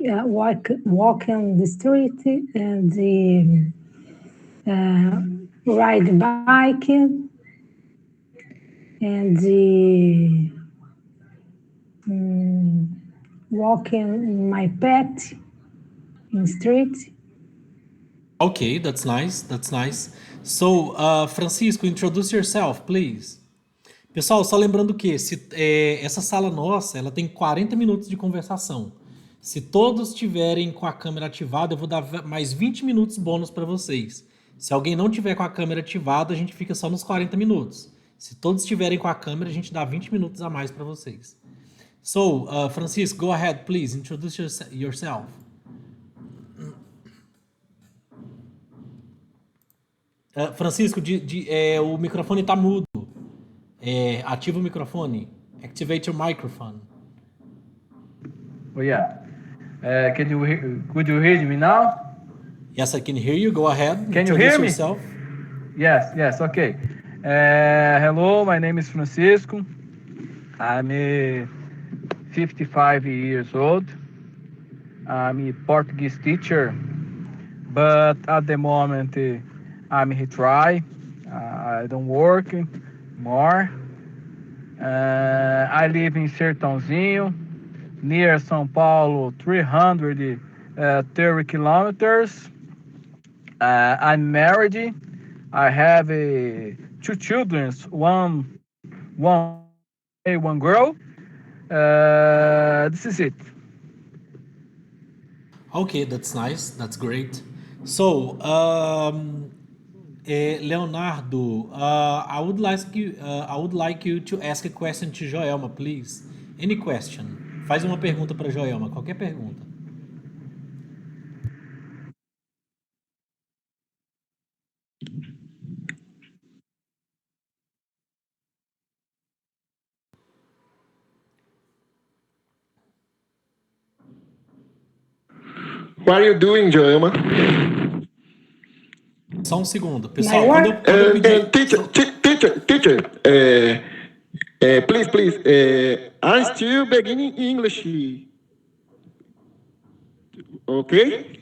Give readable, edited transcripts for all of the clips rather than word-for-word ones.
walk on the street and ride bike and walking my pet in street. Okay, that's nice. That's nice. So, Francisco, introduce yourself, please. Pessoal, só lembrando que essa sala nossa, ela tem 40 minutos de conversação. Se todos tiverem com a câmera ativada, eu vou dar mais 20 minutos bônus para vocês. Se alguém não tiver com a câmera ativada, a gente fica só nos 40 minutos. Se todos estiverem com a câmera, a gente dá 20 minutos a mais para vocês. So, Francisco, go ahead, please. Introduce yourself. Francisco, o microfone está mudo. Ativa o microfone. Activate your microphone. Oh, yeah. Could you hear me now? Yes, I can hear you. Go ahead. Can you hear me? Yourself. Yes, okay. Hello, my name is Francisco. I'm 55 years old. I'm a Portuguese teacher, but at the moment I'm retry. I don't work more. I live in Sertãozinho, near São Paulo, 330 kilometers. I'm married. I have two children, one girl. This is it. Okay, that's nice. That's great. So, Leonardo, I would like you to ask a question to Joelma, please. Any question? Faz uma pergunta para Joelma, qualquer pergunta. What are you doing, Joelma? Só um segundo, pessoal. Quando eu pedir... Teacher, please, I'm still beginning English. Okay?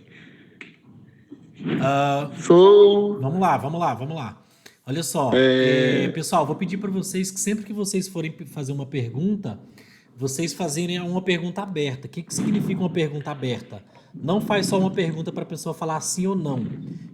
Vamos lá. Olha só, pessoal, vou pedir para vocês que sempre que vocês forem fazer uma pergunta, vocês fazerem uma pergunta aberta. O que significa uma pergunta aberta? Não faz só uma pergunta para a pessoa falar sim ou não.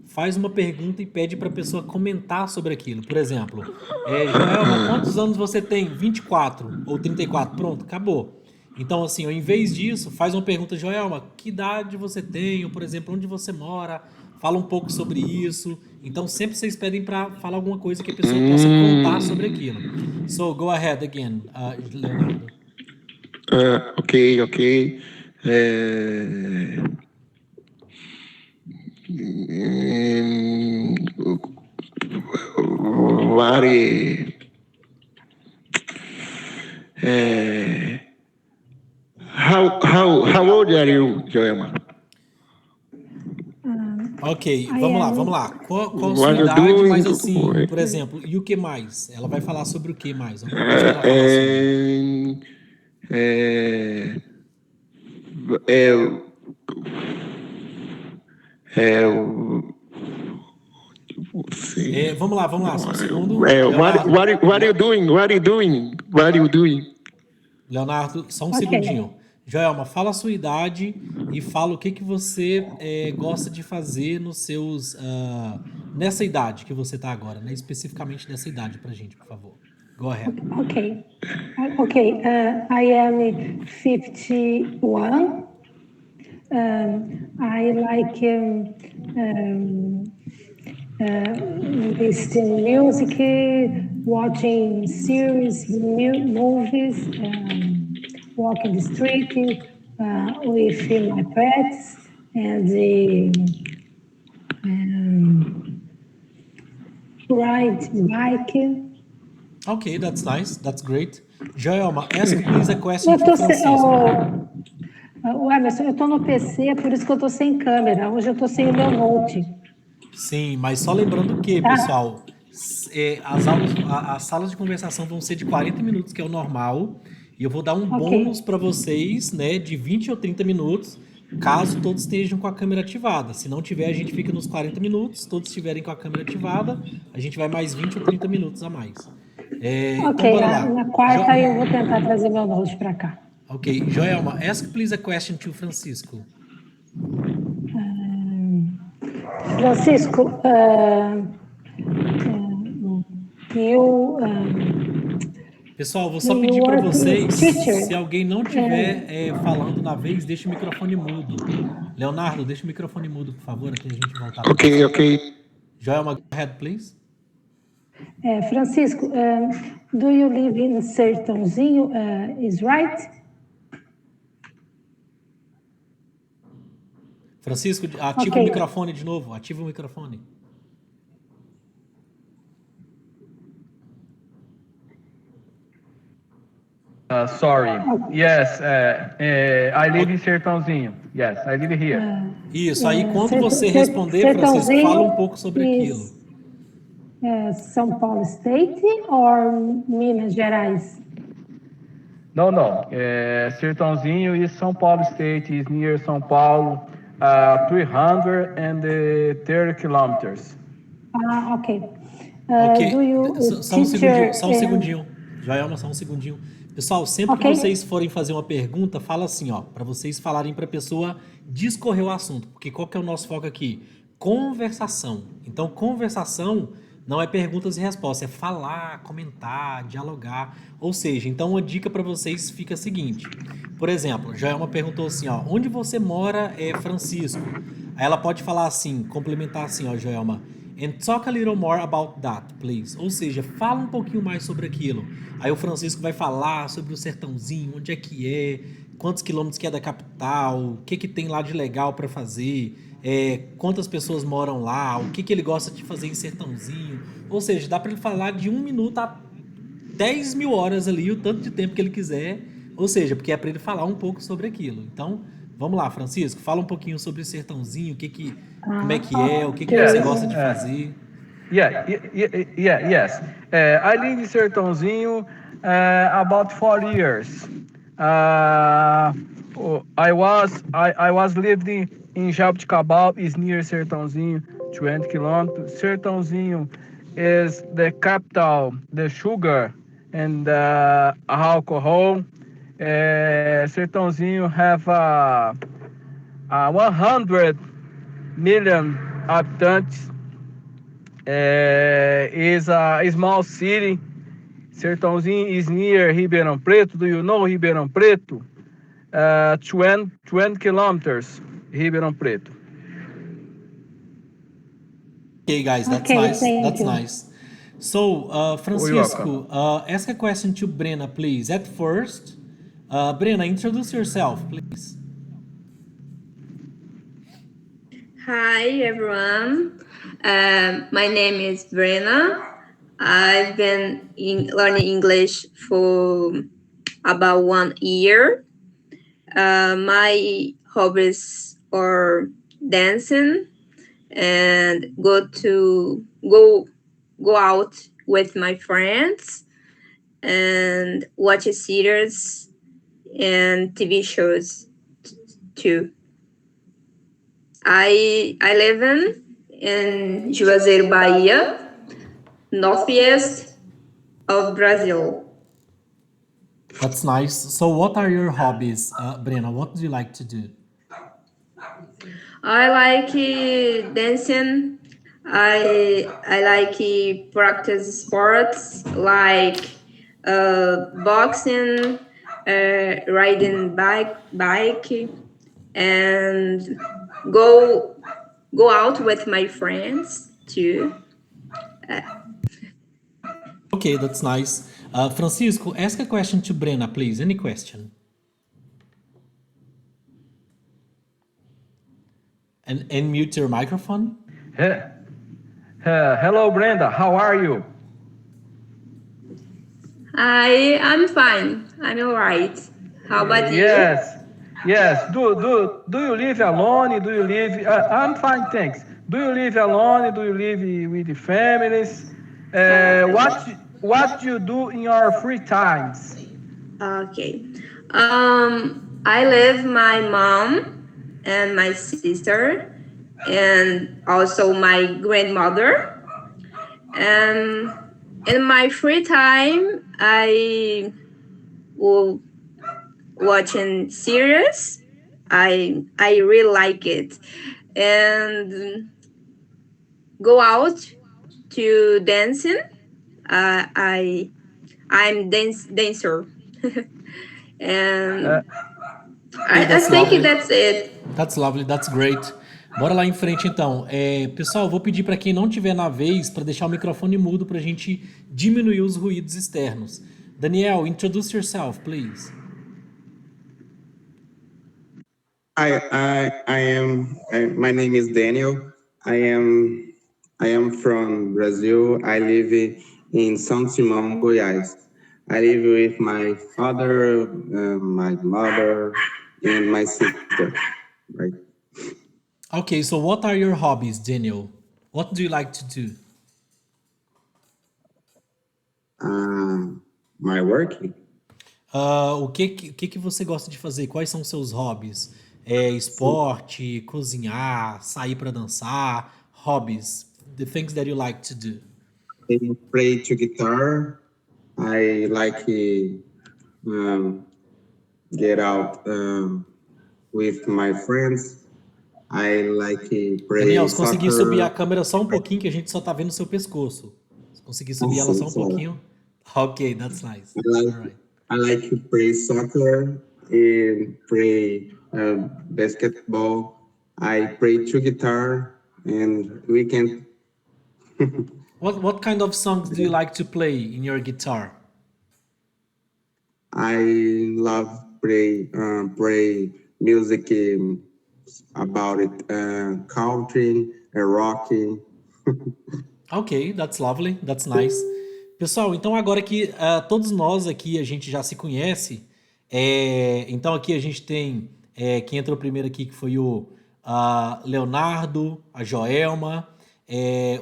Faz uma pergunta e pede para a pessoa comentar sobre aquilo. Por exemplo, Joelma, quantos anos você tem? 24 ou 34? Pronto, acabou. Então, assim, ao invés disso, faz uma pergunta, Joelma, que idade você tem? Ou, por exemplo, onde você mora? Fala um pouco sobre isso. Então, sempre vocês pedem para falar alguma coisa que a pessoa possa contar sobre aquilo. So, go ahead again, Leonardo. Okay. How old are you, Joelma? Ok, vamos lá. Qual a sua idade, mas assim, por exemplo, e o que mais? Ela vai falar sobre o que mais? Vamos lá, só um segundo. What are you doing? Leonardo, só um segundinho. Joelma, fala a sua idade e fala o que você gosta de fazer nos seus... nessa idade que você está agora, né? Especificamente nessa idade pra gente, por favor. Go ahead. Okay. I am 51. I like listening music, watching series, movies, walking the street with my pets, and ride bike. Okay, that's nice. That's great. Joelma, ask please a question to Francisco. Emerson, eu estou no PC, por isso que eu estou sem câmera. Hoje eu estou sem o meu note. Sim, mas só lembrando que, pessoal, as salas de conversação vão ser de 40 minutos, que é o normal, e eu vou dar um bônus para vocês, né, de 20 ou 30 minutos, caso todos estejam com a câmera ativada. Se não tiver, a gente fica nos 40 minutos. Todos estiverem com a câmera ativada, a gente vai mais 20 ou 30 minutos a mais. Ok, então, bora lá. na quarta eu vou tentar trazer meu note para cá. Ok, Joelma, ask please a question to Francisco. Francisco, Pessoal, vou só pedir para vocês, se alguém não estiver falando na vez, deixa o microfone mudo. Leonardo, deixa o microfone mudo, por favor, até a gente voltar. Ok. Joelma, go ahead, please. Francisco, do you live in Sertãozinho, is right? Francisco, ativa o microfone de novo, ativa o microfone. Sorry. Yes, I live in Sertãozinho. Yes, I live here. Isso, aí quando você responder, Francisco, fala um pouco sobre aquilo. São Paulo State or Minas Gerais? No. Sertãozinho is São Paulo State, is near São Paulo, 330 kilometers. Ok. Ok, Do you só um segundinho. Joelma, só um segundinho. Pessoal, sempre que vocês forem fazer uma pergunta, fala assim, ó, para vocês falarem para a pessoa discorrer o assunto, porque qual que é o nosso foco aqui? Conversação. Então, conversação não é perguntas e respostas, é falar, comentar, dialogar. Ou seja, então uma dica para vocês fica a seguinte. Por exemplo, Joelma perguntou assim, ó, onde você mora, Francisco? Aí ela pode falar assim, complementar assim, ó, Joelma, and talk a little more about that, please. Ou seja, fala um pouquinho mais sobre aquilo. Aí o Francisco vai falar sobre o Sertãozinho, onde é que é, quantos quilômetros que é da capital, o que tem lá de legal para fazer, quantas pessoas moram lá, o que ele gosta de fazer em Sertãozinho. Ou seja, dá para ele falar de 1 minuto a 10 mil horas ali, o tanto de tempo que ele quiser. Ou seja, porque é para ele falar um pouco sobre aquilo. Então, vamos lá, Francisco, fala um pouquinho sobre o Sertãozinho, como é que é, o que você gosta de fazer. Yes. I live in Sertãozinho about 4 years. I was living in Jabuticabal, is near Sertãozinho, 20 kilometers. Sertãozinho is the capital, the sugar and alcohol. Sertãozinho have 100 million habitantes. Is a small city. Sertãozinho is near Ribeirão Preto. Do you know Ribeirão Preto? 20 kilometers, Ribeirão Preto. Okay, guys, that's nice. That's nice. So, Francisco, ask a question to Brena, please. At first, Brena, introduce yourself, please. Hi, everyone. My name is Brena. I've been learning English for about 1 year. My hobbies are dancing and go out with my friends and watch series and TV shows too. I live in Juazeiro, Bahia, northeast of Brazil. That's nice. So what are your hobbies, Brena? What do you like to do? I like dancing. I like practice sports like boxing, riding bike, and go out with my friends too. Okay, that's nice. Francisco, ask a question to Brena, please. Any question? And mute your microphone. Hello, Brenda. How are you? I'm fine. I'm all right. How about you? Yes. Do you live alone? Do you live? I'm fine, thanks. Do you live alone? Do you live with the families? What do you do in your free times? Okay. I live with my mom and my sister, and also my grandmother. And in my free time, I will watching series. I really like it, and go out to dancing. I'm dancer, and Hey, I that's think lovely. that's it. That's lovely, that's great. Bora lá em frente então. Pessoal, vou pedir para quem não tiver na vez para deixar o microfone mudo para a gente diminuir os ruídos externos. Daniel, introduce yourself, please. My name is Daniel. I am from Brazil. I live in São Simão, Goiás. I live with my father, my mother, and my sister. Right. Okay, so what are your hobbies, Daniel? What do you like to do? My work. O que você gosta de fazer? Quais são os seus hobbies? Esporte, cozinhar, sair para dançar, hobbies, the things that you like to do. I play to guitar. I like get out with my friends. I like play Daniel, se soccer. conseguir subir a câmera só um pouquinho, que a gente só tá vendo o seu pescoço. Se conseguir subir ela só um pouquinho. Ok, that's nice. I like to play soccer and play basketball. I play to guitar and weekend. What kind of songs do you like to play in your guitar? I love play music about it, country, rocking. Ok, that's lovely, that's nice. Pessoal, então agora que todos nós aqui a gente já se conhece, então aqui a gente tem quem entrou primeiro aqui que foi o Leonardo, a Joelma,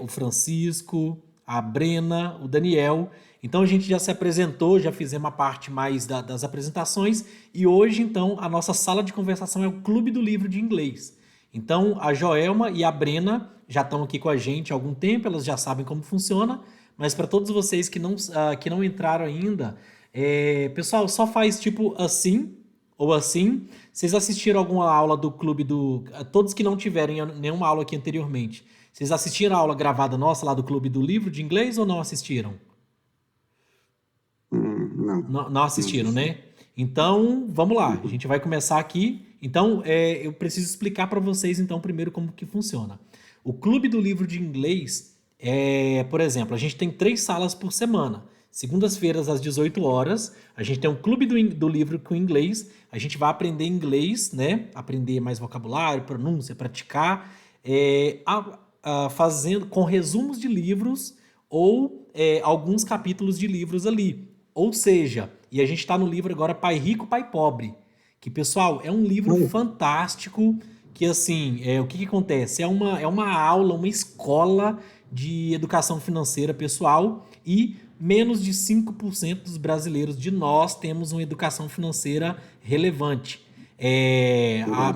o Francisco, a Brena, o Daniel. Então a gente já se apresentou, já fizemos a parte mais das apresentações e hoje então a nossa sala de conversação é o Clube do Livro de Inglês. Então a Joelma e a Brena já estão aqui com a gente há algum tempo, elas já sabem como funciona, mas para todos vocês que não entraram ainda, pessoal, só faz tipo assim ou assim. Vocês assistiram alguma aula do Clube do... Todos que não tiverem nenhuma aula aqui anteriormente, vocês assistiram a aula gravada nossa lá do Clube do Livro de Inglês ou não assistiram? Não assistiram, né? Então, vamos lá. A gente vai começar aqui. Então, eu preciso explicar para vocês, então, primeiro como que funciona. O Clube do Livro de Inglês, por exemplo, a gente tem 3 salas por semana. Segundas-feiras, às 18 horas, a gente tem um Clube do Livro com inglês. A gente vai aprender inglês, né? Aprender mais vocabulário, pronúncia, praticar, fazendo com resumos de livros ou alguns capítulos de livros ali. Ou seja, e a gente está no livro agora Pai Rico, Pai Pobre, que, pessoal, é um livro fantástico, que, assim, o que acontece? É uma aula, uma escola de educação financeira pessoal e menos de 5% dos brasileiros de nós temos uma educação financeira relevante.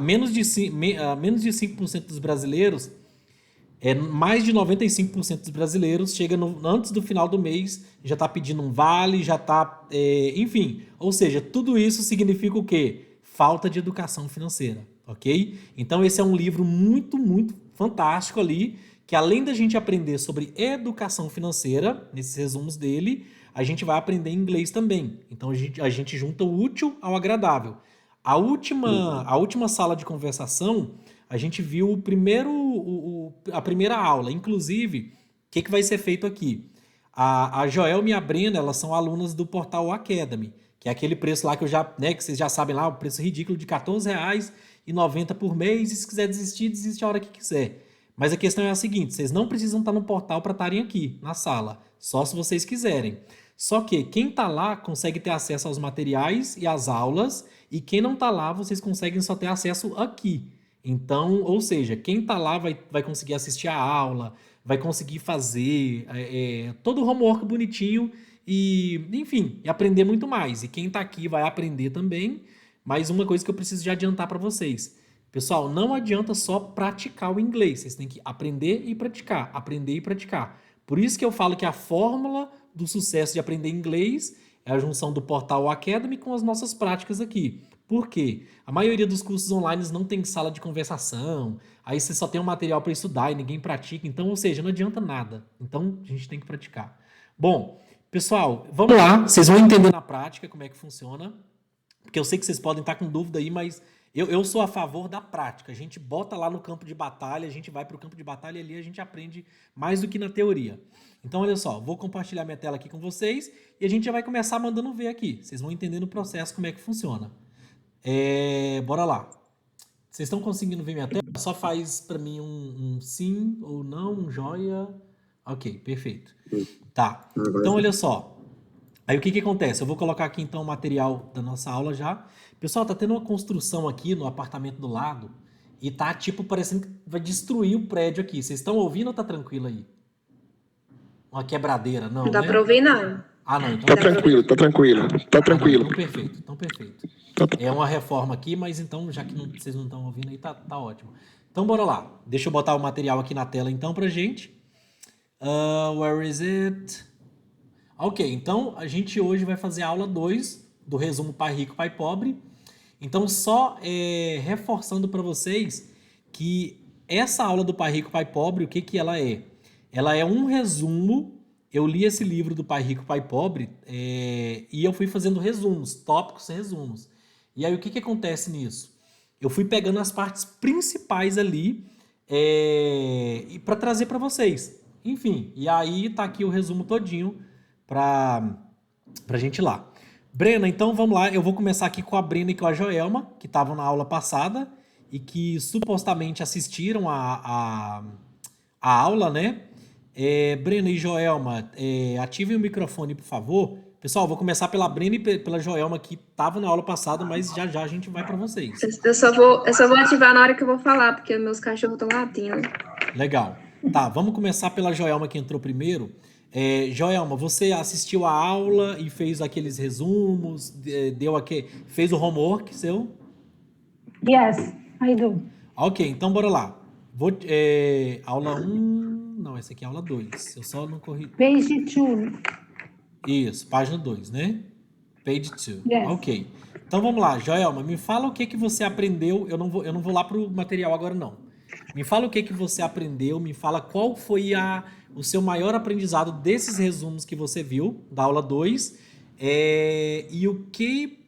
Menos de 5% dos brasileiros... mais de 95% dos brasileiros chega antes do final do mês, já está pedindo um vale, já está... enfim, ou seja, tudo isso significa o quê? Falta de educação financeira, ok? Então esse é um livro muito, muito fantástico ali, que além da gente aprender sobre educação financeira, nesses resumos dele, a gente vai aprender inglês também. Então a gente junta o útil ao agradável. A última sala de conversação... A gente viu a primeira aula. Inclusive, o que vai ser feito aqui? A Joelma e a Brena, elas são alunas do Portal Academy, que é aquele preço lá que que vocês já sabem lá, o preço ridículo de R$14,90 por mês. E se quiser desistir, desiste a hora que quiser. Mas a questão é a seguinte, vocês não precisam estar no portal para estarem aqui, na sala. Só se vocês quiserem. Só que quem está lá consegue ter acesso aos materiais e às aulas. E quem não está lá, vocês conseguem só ter acesso aqui. Então, ou seja, quem está lá vai conseguir assistir a aula, vai conseguir fazer todo o homework bonitinho e, enfim, e aprender muito mais. E quem está aqui vai aprender também. Mas uma coisa que eu preciso já adiantar para vocês. Pessoal, não adianta só praticar o inglês. Vocês têm que aprender e praticar, aprender e praticar. Por isso que eu falo que a fórmula do sucesso de aprender inglês é a junção do Portal Academy com as nossas práticas aqui. Por quê? A maioria dos cursos online não tem sala de conversação, aí você só tem um material para estudar e ninguém pratica, então, ou seja, não adianta nada. Então, a gente tem que praticar. Bom, pessoal, vamos lá. Vocês vão entender na prática como é que funciona, porque eu sei que vocês podem estar com dúvida aí, mas eu sou a favor da prática. A gente bota lá no campo de batalha, a gente vai para o campo de batalha e ali a gente aprende mais do que na teoria. Então, olha só, vou compartilhar minha tela aqui com vocês e a gente já vai começar mandando ver aqui. Vocês vão entender no processo como é que funciona. Bora lá. Vocês estão conseguindo ver minha tela? Só faz para mim um sim ou não, um joia. Ok, perfeito. Tá, então olha só. Aí o que acontece? Eu vou colocar aqui então o material da nossa aula já. Pessoal, tá tendo uma construção aqui no apartamento do lado e tá tipo parecendo que vai destruir o prédio aqui. Vocês estão ouvindo ou tá tranquilo aí? Uma quebradeira, não, Não dá né? pra ouvir, não. Ah, não, então Tá tranquilo, tá tranquilo, tá tranquilo. Então perfeito, então perfeito. É uma reforma aqui, mas então, já que vocês não estão ouvindo aí, tá ótimo. Então, bora lá. Deixa eu botar o material aqui na tela, então, pra gente. Where is it? Ok, então, a gente hoje vai fazer a aula 2 do resumo Pai Rico, Pai Pobre. Então, só reforçando para vocês que essa aula do Pai Rico, Pai Pobre, o que ela é? Ela é um resumo. Eu li esse livro do Pai Rico, Pai Pobre e eu fui fazendo resumos, tópicos sem resumos. E aí o que acontece nisso? Eu fui pegando as partes principais ali para trazer para vocês. Enfim, e aí tá aqui o resumo todinho pra gente ir lá. Brena, então vamos lá. Eu vou começar aqui com a Brena e com a Joelma, que estavam na aula passada e que supostamente assistiram a aula, né? Brena e Joelma, ativem o microfone, por favor. Pessoal, vou começar pela Brena e pela Joelma, que estavam na aula passada, mas já a gente vai para vocês. Eu só vou ativar na hora que eu vou falar, porque meus cachorros estão latindo. Legal. Tá, vamos começar pela Joelma, que entrou primeiro. Joelma, você assistiu a aula e fez aqueles resumos, fez o homework seu? Yes, I do. Ok, então bora lá. Aula 1... Não, essa aqui é aula 2. Eu só não corri... Page 2. Isso, página 2, né? Page 2. Yes. Ok. Então vamos lá, Joelma, me fala o que você aprendeu. Eu não vou lá pro material agora, não. Me fala o que você aprendeu, me fala qual foi o seu maior aprendizado desses resumos que você viu, da aula 2, e o que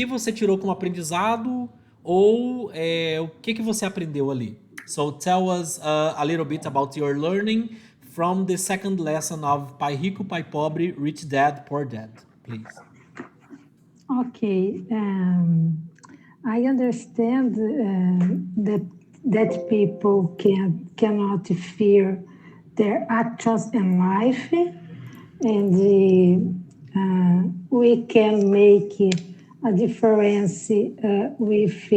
você tirou como aprendizado, ou o que você aprendeu ali. So tell us a little bit about your learning from the second lesson of Pai Rico, Pai Pobre, Rich Dad, Poor Dad, please. Okay. I understand that people cannot fear their actions in life, and we can make a difference with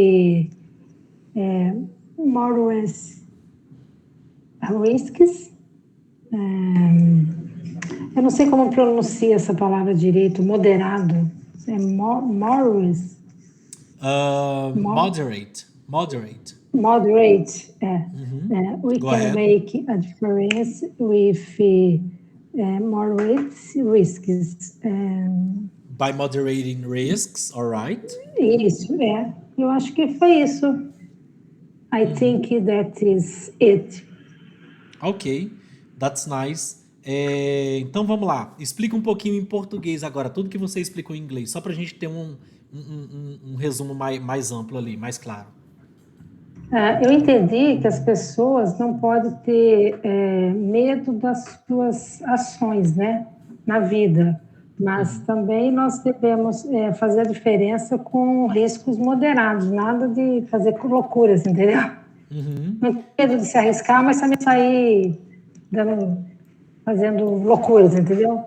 more risks. Eu não sei como pronuncia essa palavra direito, moderado. Moderate. Moderate. We Go can ahead. make a difference with moderate risks. By moderating risks, all right? Isso, eu acho que foi isso. I think that is it. Ok, that's nice. Então vamos lá, explica um pouquinho em português agora, tudo que você explicou em inglês, só para a gente ter um resumo mais amplo ali, mais claro. Eu entendi que as pessoas não podem ter medo das suas ações, né, na vida, mas também nós devemos fazer a diferença com riscos moderados, nada de fazer loucuras, entendeu? Não tem medo de se arriscar, mas também sair fazendo loucuras, entendeu?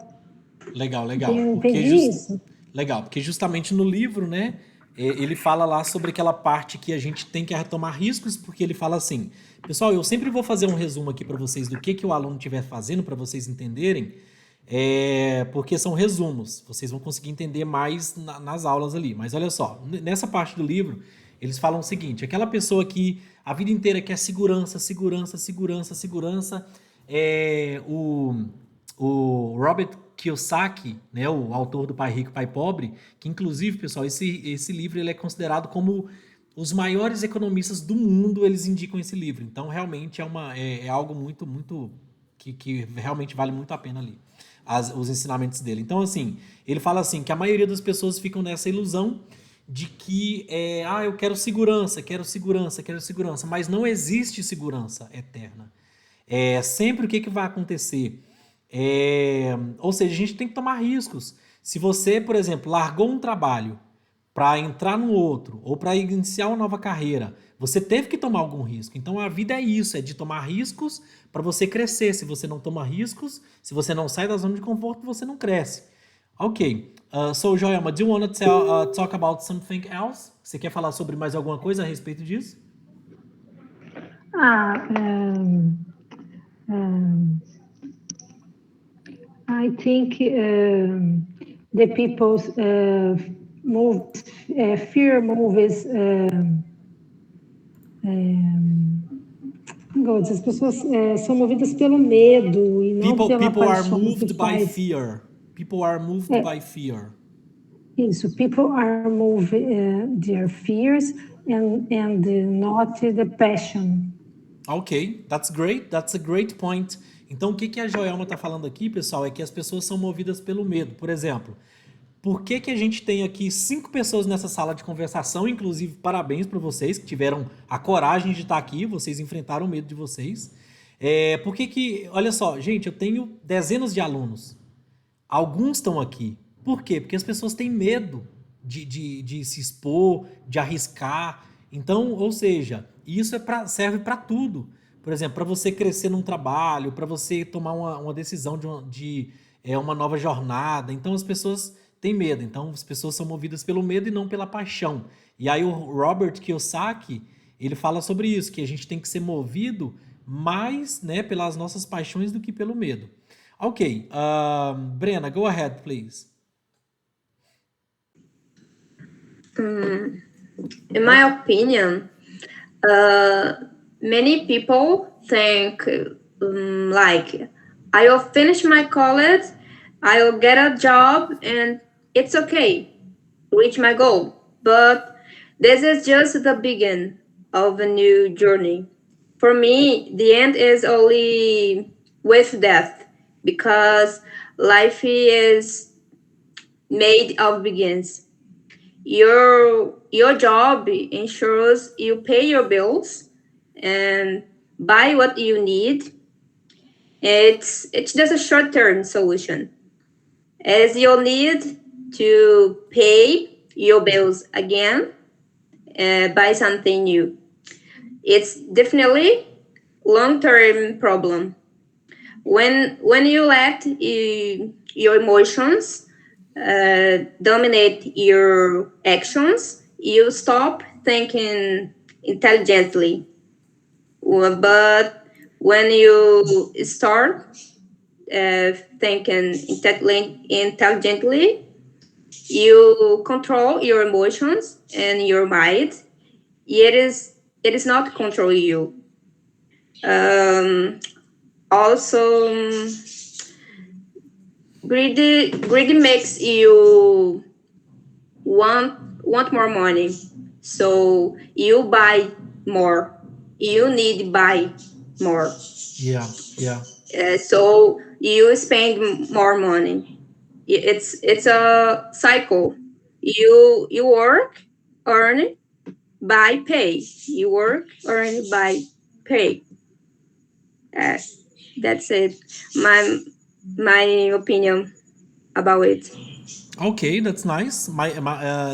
Legal. Eu entendi isso. Legal, porque justamente no livro, né, ele fala lá sobre aquela parte que a gente tem que tomar riscos, porque ele fala assim, pessoal, eu sempre vou fazer um resumo aqui para vocês do que o aluno estiver fazendo, para vocês entenderem, porque são resumos, vocês vão conseguir entender mais nas aulas ali. Mas olha só, nessa parte do livro, Eles falam o seguinte: aquela pessoa que a vida inteira quer segurança, segurança, segurança, segurança. O Robert Kiyosaki, né, o autor do Pai Rico, Pai Pobre, que inclusive, pessoal, esse livro ele é considerado como os maiores economistas do mundo, eles indicam esse livro. Então, realmente é algo muito, muito que realmente vale muito a pena ali, os ensinamentos dele. Então, assim, ele fala assim, que a maioria das pessoas ficam nessa ilusão de que, eu quero segurança, quero segurança, quero segurança, mas não existe segurança eterna. Sempre o que vai acontecer? Ou seja, a gente tem que tomar riscos. Se você, por exemplo, largou um trabalho para entrar no outro, ou para iniciar uma nova carreira, você teve que tomar algum risco. Então a vida é isso, é de tomar riscos para você crescer. Se você não toma riscos, se você não sai da zona de conforto, você não cresce. Ok. So, Joelma, do you want to talk about something else? Você quer falar sobre mais alguma coisa a respeito disso? I think the people fear moves. As pessoas são movidas pelo medo e não pela paixão. People are moved by fear. People are moved by fear. Isso, people are moved their fears and not the passion. Ok, that's great. That's a great point. Então, o que a Joelma está falando aqui, pessoal, é que as pessoas são movidas pelo medo. Por exemplo, por que a gente tem aqui 5 pessoas nessa sala de conversação? Inclusive, parabéns para vocês que tiveram a coragem de estar aqui, vocês enfrentaram o medo de vocês. Olha só, gente, eu tenho dezenas de alunos. Alguns estão aqui. Por quê? Porque as pessoas têm medo de se expor, de arriscar. Então, ou seja, isso serve para tudo. Por exemplo, para você crescer num trabalho, para você tomar uma decisão de uma nova jornada. Então, as pessoas têm medo. Então, as pessoas são movidas pelo medo e não pela paixão. E aí, o Robert Kiyosaki, ele fala sobre isso, que a gente tem que ser movido mais, né, pelas nossas paixões do que pelo medo. Ok. Brena, go ahead, please. In my opinion, many people think like, I'll finish my college, I'll get a job, and it's okay, reach my goal. But this is just the beginning of a new journey. For me, the end is only with death, because life is made of beginnings. Your job ensures you pay your bills and buy what you need. It's just a short-term solution, as you'll need to pay your bills again and buy something new. It's definitely long-term problem. When you let your emotions dominate your actions, you stop thinking intelligently. But when you start thinking intelligently, you control your emotions and your mind. It is not control you. Also, greedy makes you want more money, so you buy more. You need to buy more. Yeah. So you spend more money. It's a cycle. You work, earn, buy, pay. You work, earn, buy, pay. That's it. My opinion about it. Ok, that's nice.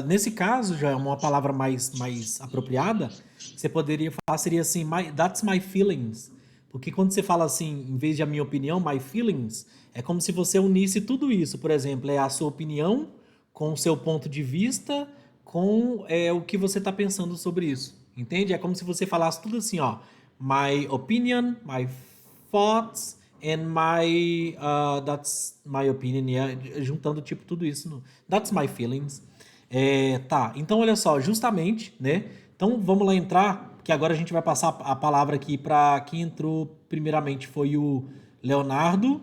Nesse caso, já é uma palavra mais apropriada, você poderia falar, seria assim, that's my feelings. Porque quando você fala assim, em vez de a minha opinião, my feelings, é como se você unisse tudo isso. Por exemplo, é a sua opinião com o seu ponto de vista, com o que você está pensando sobre isso. Entende? É como se você falasse tudo assim, ó. My opinion, my thoughts, and that's my opinion, juntando tipo tudo isso, that's my feelings. Tá, então olha só, justamente, né, Então, vamos lá entrar, que agora a gente vai passar a palavra aqui para quem entrou primeiramente foi o Leonardo,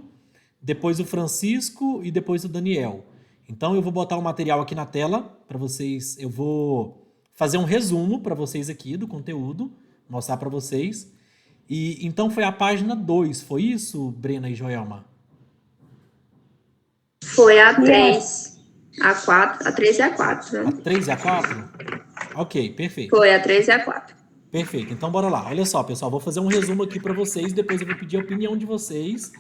depois o Francisco e depois o Daniel. Então, eu vou botar o material aqui na tela para vocês. Eu vou fazer um resumo para vocês aqui do conteúdo, mostrar para vocês. E então foi a página 2, foi isso, Brena e Joelma? Foi a 3, a 4, a 3 e a 4, né? A 3 e a 4? Ok, perfeito. Foi a 3 e a 4. Perfeito, então bora lá. Olha só, pessoal, vou fazer um resumo aqui para vocês, depois eu vou pedir a opinião de vocês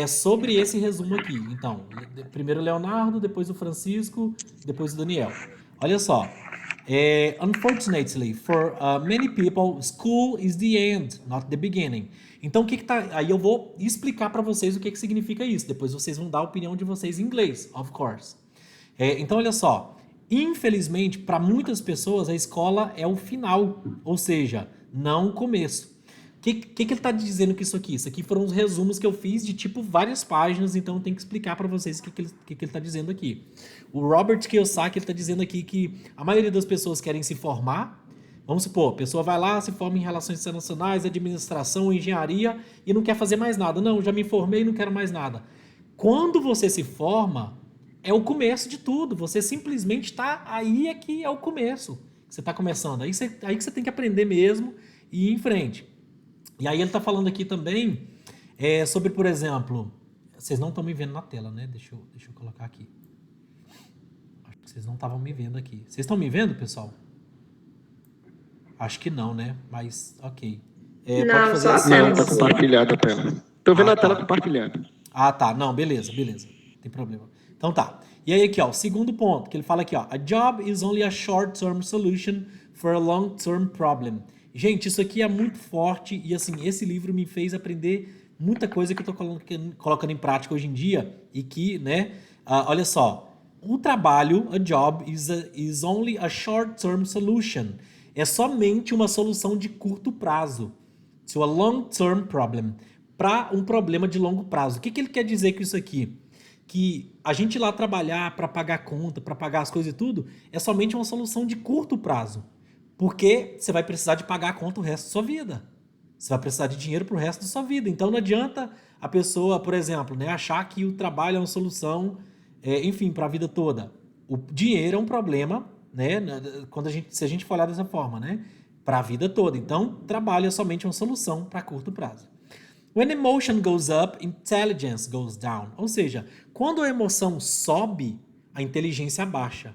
sobre esse resumo aqui. Então, primeiro o Leonardo, depois o Francisco, depois o Daniel. Olha só. Unfortunately, for many people, school is the end, not the beginning. Então, o que tá... Aí eu vou explicar para vocês o que significa isso. Depois vocês vão dar a opinião de vocês em inglês, of course. Então, olha só. Infelizmente, para muitas pessoas, a escola é o final, ou seja, não o começo. O que ele está dizendo com isso aqui? Isso aqui foram os resumos que eu fiz de tipo várias páginas, então eu tenho que explicar para vocês o que ele está dizendo aqui. O Robert Kiyosaki está dizendo aqui que a maioria das pessoas querem se formar. Vamos supor, a pessoa vai lá, se forma em relações internacionais, administração, engenharia e não quer fazer mais nada. Não, já me formei e não quero mais nada. Quando você se forma, é o começo de tudo. Você simplesmente está aí, aqui é o começo. Você está começando. Aí que você tem que aprender mesmo e ir em frente. E aí ele está falando aqui também sobre, por exemplo... Vocês não estão me vendo na tela, né? Deixa eu colocar aqui. Acho que vocês não estavam me vendo aqui. Vocês estão me vendo, pessoal? Acho que não, né? Mas, ok. Não, pode fazer assim. Não, tá compartilhada a tela. Tô vendo a tela compartilhada. Ah, tá. Não, beleza. Não tem problema. Então tá. E aí aqui, ó, o segundo ponto, que ele fala aqui, ó. A job is only a short-term solution for a long-term problem. Gente, isso aqui é muito forte e, assim, esse livro me fez aprender muita coisa que eu tô colocando em prática hoje em dia e que, né, olha só, o trabalho, a job, is only a short-term solution. É somente uma solução de curto prazo. To a long-term problem. Para um problema de longo prazo. O que ele quer dizer com isso aqui? Que a gente ir lá trabalhar para pagar conta, para pagar as coisas e tudo, é somente uma solução de curto prazo. Porque você vai precisar de pagar a conta o resto da sua vida. Você vai precisar de dinheiro para o resto da sua vida. Então não adianta a pessoa, por exemplo, né, achar que o trabalho é uma solução, enfim, para a vida toda. O dinheiro é um problema, né, se a gente for olhar dessa forma, né, para a vida toda. Então, trabalho é somente uma solução para curto prazo. When emotion goes up, intelligence goes down. Ou seja, quando a emoção sobe, a inteligência baixa.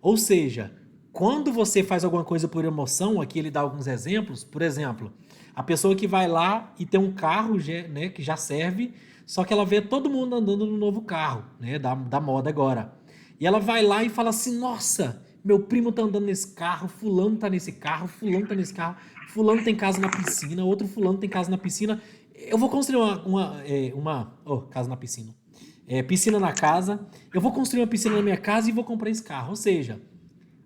Ou seja, quando você faz alguma coisa por emoção, aqui ele dá alguns exemplos, por exemplo, a pessoa que vai lá e tem um carro, né, que já serve, só que ela vê todo mundo andando no novo carro, né, da moda agora. E ela vai lá e fala assim, nossa, meu primo tá andando nesse carro, fulano tá nesse carro, fulano tá nesse carro, fulano tem casa na piscina, outro fulano tem casa na piscina. Eu vou construir casa na piscina. Piscina na casa. Eu vou construir uma piscina na minha casa e vou comprar esse carro. Ou seja,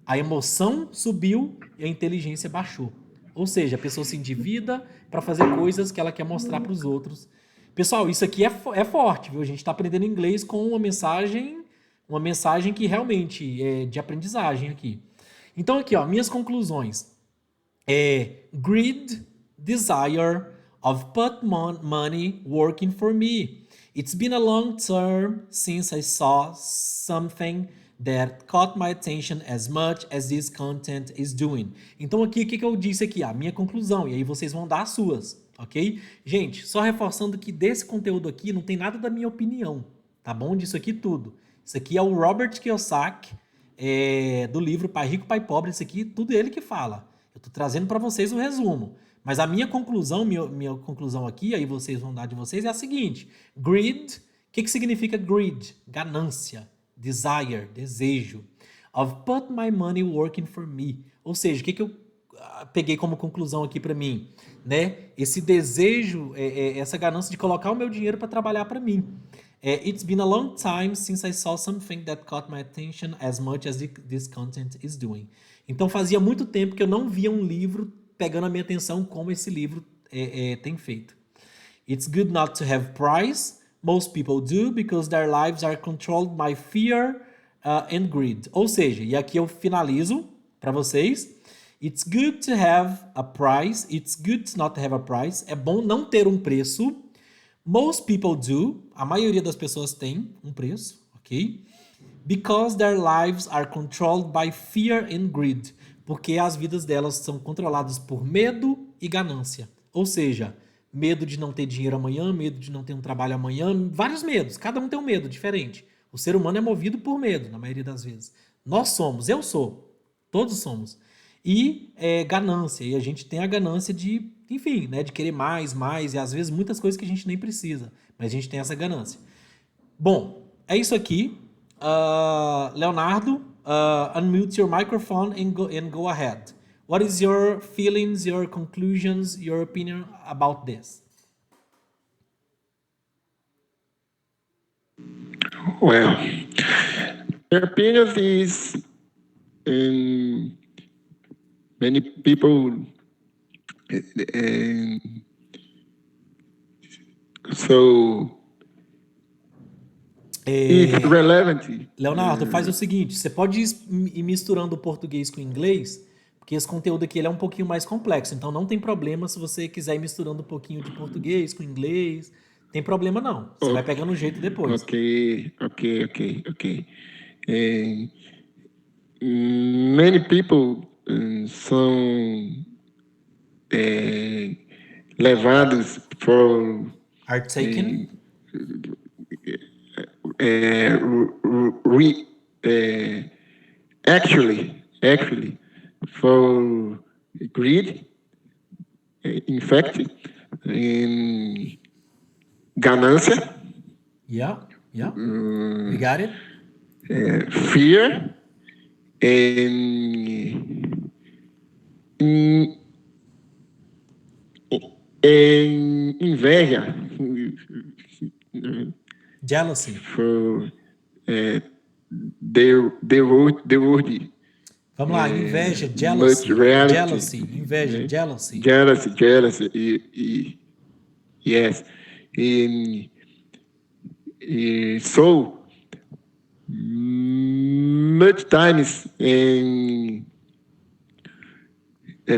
a emoção subiu e a inteligência baixou. Ou seja, a pessoa se endivida para fazer coisas que ela quer mostrar para os outros. Pessoal, isso aqui é forte, viu? A gente está aprendendo inglês com uma mensagem que realmente é de aprendizagem aqui. Então aqui, ó, minhas conclusões. Greed, desire of put money working for me. It's been a long term since I saw something that caught my attention as much as this content is doing. Então aqui, o que eu disse aqui? A minha conclusão, e aí vocês vão dar as suas, ok? Gente, só reforçando que desse conteúdo aqui não tem nada da minha opinião, tá bom? Disso aqui tudo. Isso aqui é o Robert Kiyosaki, do livro Pai Rico, Pai Pobre, isso aqui tudo ele que fala. Eu tô trazendo para vocês o resumo. Mas a minha conclusão, minha conclusão aqui, aí vocês vão dar de vocês, é a seguinte. Greed, o que significa greed? Ganância, desire, desejo. Of put my money working for me. Ou seja, o que eu peguei como conclusão aqui para mim? Né? Esse desejo, essa ganância de colocar o meu dinheiro para trabalhar para mim. It's been a long time since I saw something that caught my attention as much as this content is doing. Então fazia muito tempo que eu não via um livro pegando a minha atenção como esse livro tem feito. It's good not to have price. Most people do because their lives are controlled by fear and greed. Ou seja, e aqui eu finalizo para vocês. It's good to have a price. It's good to not have a price. É bom não ter um preço. Most people do. A maioria das pessoas tem um preço, ok? Because their lives are controlled by fear and greed. Porque as vidas delas são controladas por medo e ganância. Ou seja, medo de não ter dinheiro amanhã, medo de não ter um trabalho amanhã, vários medos. Cada um tem um medo diferente. O ser humano é movido por medo, na maioria das vezes. Nós somos, eu sou, todos somos. E ganância, e a gente tem a ganância de, enfim, né, de querer mais, e às vezes muitas coisas que a gente nem precisa, mas a gente tem essa ganância. Bom, é isso aqui. Leonardo, unmute your microphone and go ahead. What is your feelings, your conclusions, your opinion about this? Well, my opinion is many people so it's relevant. Leonardo, faz o seguinte, você pode ir misturando o português com o inglês, porque esse conteúdo aqui ele é um pouquinho mais complexo, então não tem problema se você quiser ir misturando um pouquinho de português com inglês, tem problema não, você vai pegando um jeito depois. Ok. Many people são levados for Are taken? Actually for greed, in fact, in ganância. Yeah. You got it? Fear and inveja. Jealousy. For the word. Vamos lá, inveja, jealousy. Inveja, jealousy. Jealousy. Yes. So much times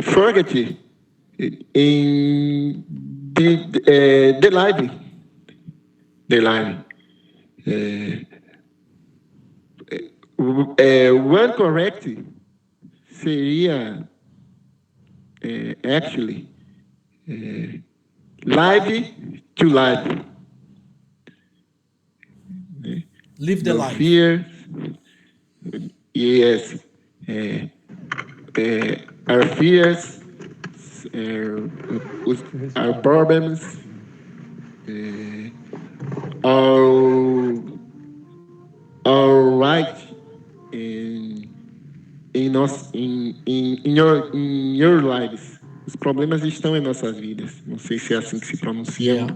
forget in the life. One correct seria actually live to life. Live the life. Fear. Yes. Our fears, our problems, our right in your lives. Os problemas estão em nossas vidas. Não sei se é assim que se pronuncia.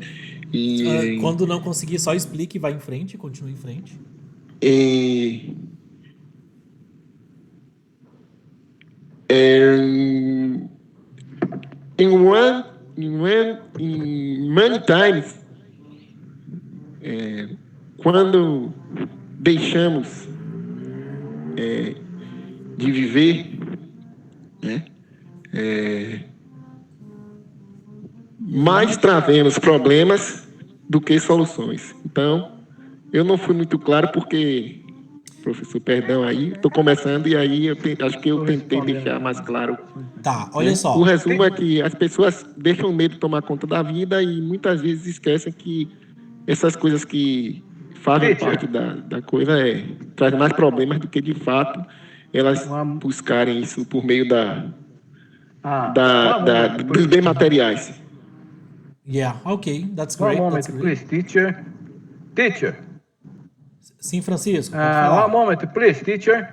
Quando não conseguir, só explique e vai em frente, continue em frente. Many times, quando deixamos de viver, né, mais trazemos problemas do que soluções. Então, eu não fui muito claro porque, professor, perdão aí, estou começando e aí acho que eu tentei deixar mais claro. Tá, olha só. O resumo é que as pessoas deixam o medo tomar conta da vida e muitas vezes esquecem que essas coisas que fazem parte da coisa traz mais problemas do que de fato elas buscarem isso por meio dos bens materiais. Yeah, okay, that's great. One moment, please, teacher. Sim, Francisco. Pode falar. One moment, please, teacher.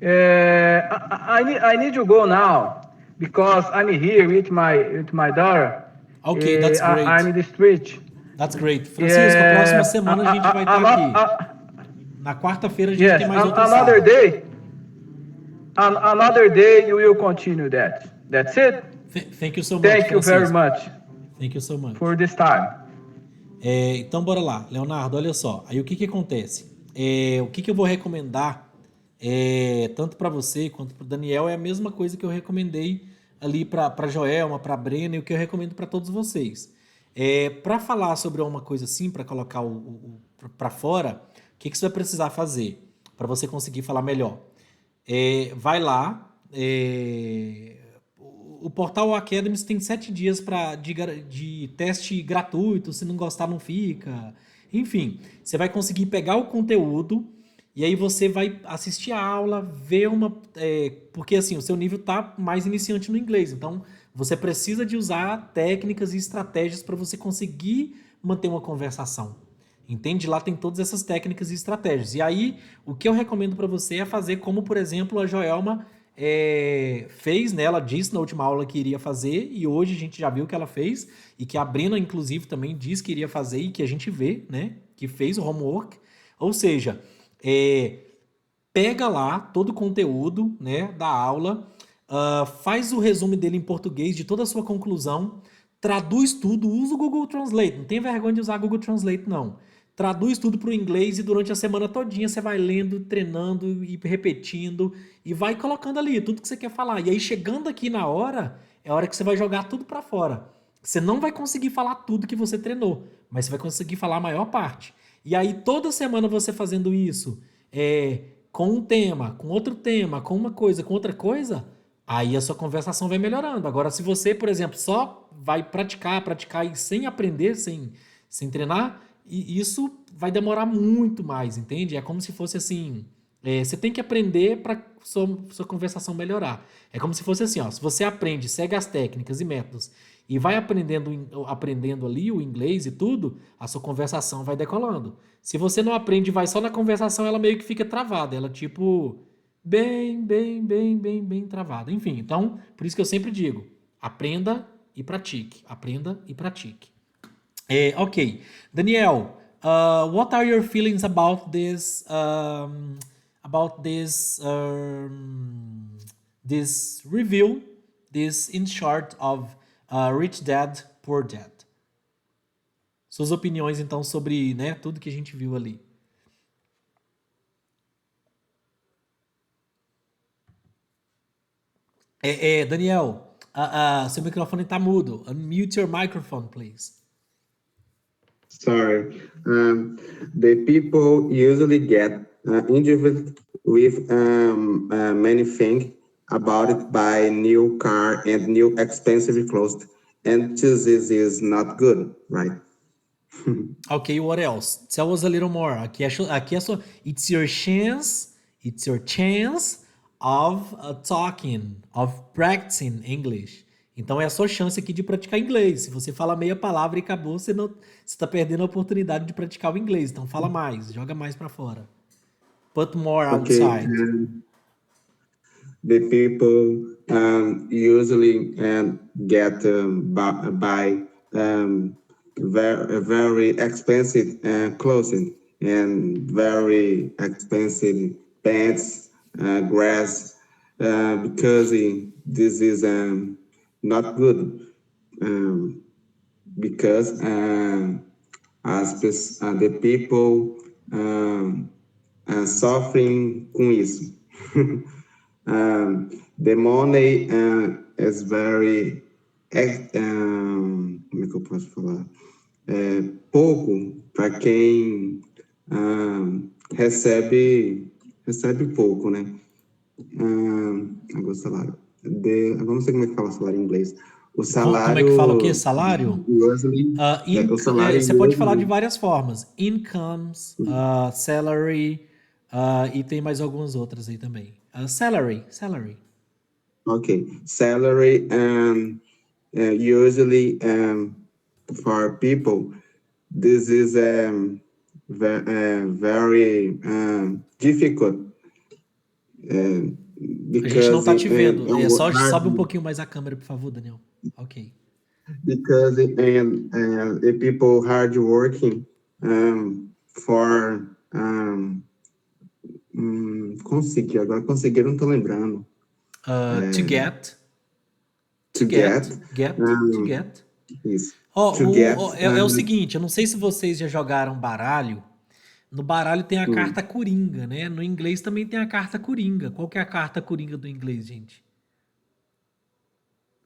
I need to go now because I'm here with my daughter. Okay, that's great. I'm in the street. That's great. Francisco, próxima semana a gente vai estar aqui. Na quarta-feira a gente tem mais outra sala. Another day you will continue that. That's it. Thank you so much, Thank you very much. Thank you so much. For this time. Então, bora lá. Leonardo, olha só. Aí o que acontece? O que eu vou recomendar tanto para você quanto para o Daniel, é a mesma coisa que eu recomendei ali para Joelma, para Brena, e o que eu recomendo para todos vocês. Para falar sobre uma coisa assim, para colocar para fora, o que você vai precisar fazer para você conseguir falar melhor? Vai lá. O Portal Academy tem 7 dias de teste gratuito. Se não gostar, não fica. Enfim, você vai conseguir pegar o conteúdo e aí você vai assistir a aula, ver porque assim, o seu nível tá mais iniciante no inglês. Então, você precisa de usar técnicas e estratégias para você conseguir manter uma conversação. Entende? Lá tem todas essas técnicas e estratégias. E aí, o que eu recomendo para você é fazer como, por exemplo, a Joelma fez, né? Ela disse na última aula que iria fazer, e hoje a gente já viu que ela fez, e que a Brena, inclusive, também disse que iria fazer, e que a gente vê, né? Que fez o homework. Ou seja, pega lá todo o conteúdo, né, da aula, faz o resumo dele em português, de toda a sua conclusão, traduz tudo, usa o Google Translate, não tem vergonha de usar Google Translate, não. Traduz tudo para o inglês e durante a semana todinha você vai lendo, treinando e repetindo e vai colocando ali tudo que você quer falar. E aí chegando aqui na hora, é a hora que você vai jogar tudo para fora. Você não vai conseguir falar tudo que você treinou, mas você vai conseguir falar a maior parte. E aí toda semana você fazendo isso, com um tema, com outro tema, com uma coisa, com outra coisa, aí a sua conversação vai melhorando. Agora, se você, por exemplo, só vai praticar e sem aprender, sem treinar, e isso vai demorar muito mais, entende? É como se fosse assim, você tem que aprender para sua conversação melhorar. É como se fosse assim, ó, se você aprende, segue as técnicas e métodos e vai aprendendo ali o inglês e tudo, a sua conversação vai decolando. Se você não aprende e vai só na conversação, ela meio que fica travada. Ela tipo, bem travada. Enfim, então, por isso que eu sempre digo, aprenda e pratique. Aprenda e pratique. Ok. Daniel, what are your feelings about this this review, this in short of Rich Dad, Poor Dad? Suas opiniões, então, sobre, né, tudo que a gente viu ali. Daniel, seu microfone está mudo. Unmute your microphone, please. Sorry. The people usually get injured with many things about it, buy new car and new expensive clothes, and this is not good, right? Okay, what else? Tell us a little more. Aqui é só. It's your chance of talking, of practicing English. Então é a sua chance aqui de praticar inglês. Se você fala meia palavra e acabou, você está perdendo a oportunidade de praticar o inglês. Então fala mais, joga mais para fora. Put more outside. The people usually get buy very expensive clothing and very expensive pants, grass, because this is not good, because the people suffering com isso. The money is very como é que eu posso falar? Pouco para quem recebe pouco, né? Agora o salário. Vamos ver como é que fala salário em inglês. O salário. Como é que fala o quê? Salário? O salário você pode falar de várias formas. Incomes, salary, e tem mais algumas outras aí também. Salary. Okay. Salary, usually for people, this is very difficult. A gente não está te vendo. Só sobe um pouquinho mais a câmera, por favor, Daniel. Ok. Because the people hard working for conseguiram, não tô lembrando. To get. Isso. É o seguinte, eu não sei se vocês já jogaram baralho. No baralho tem a carta coringa, né? No inglês também tem a carta coringa. Qual que é a carta coringa do inglês, gente?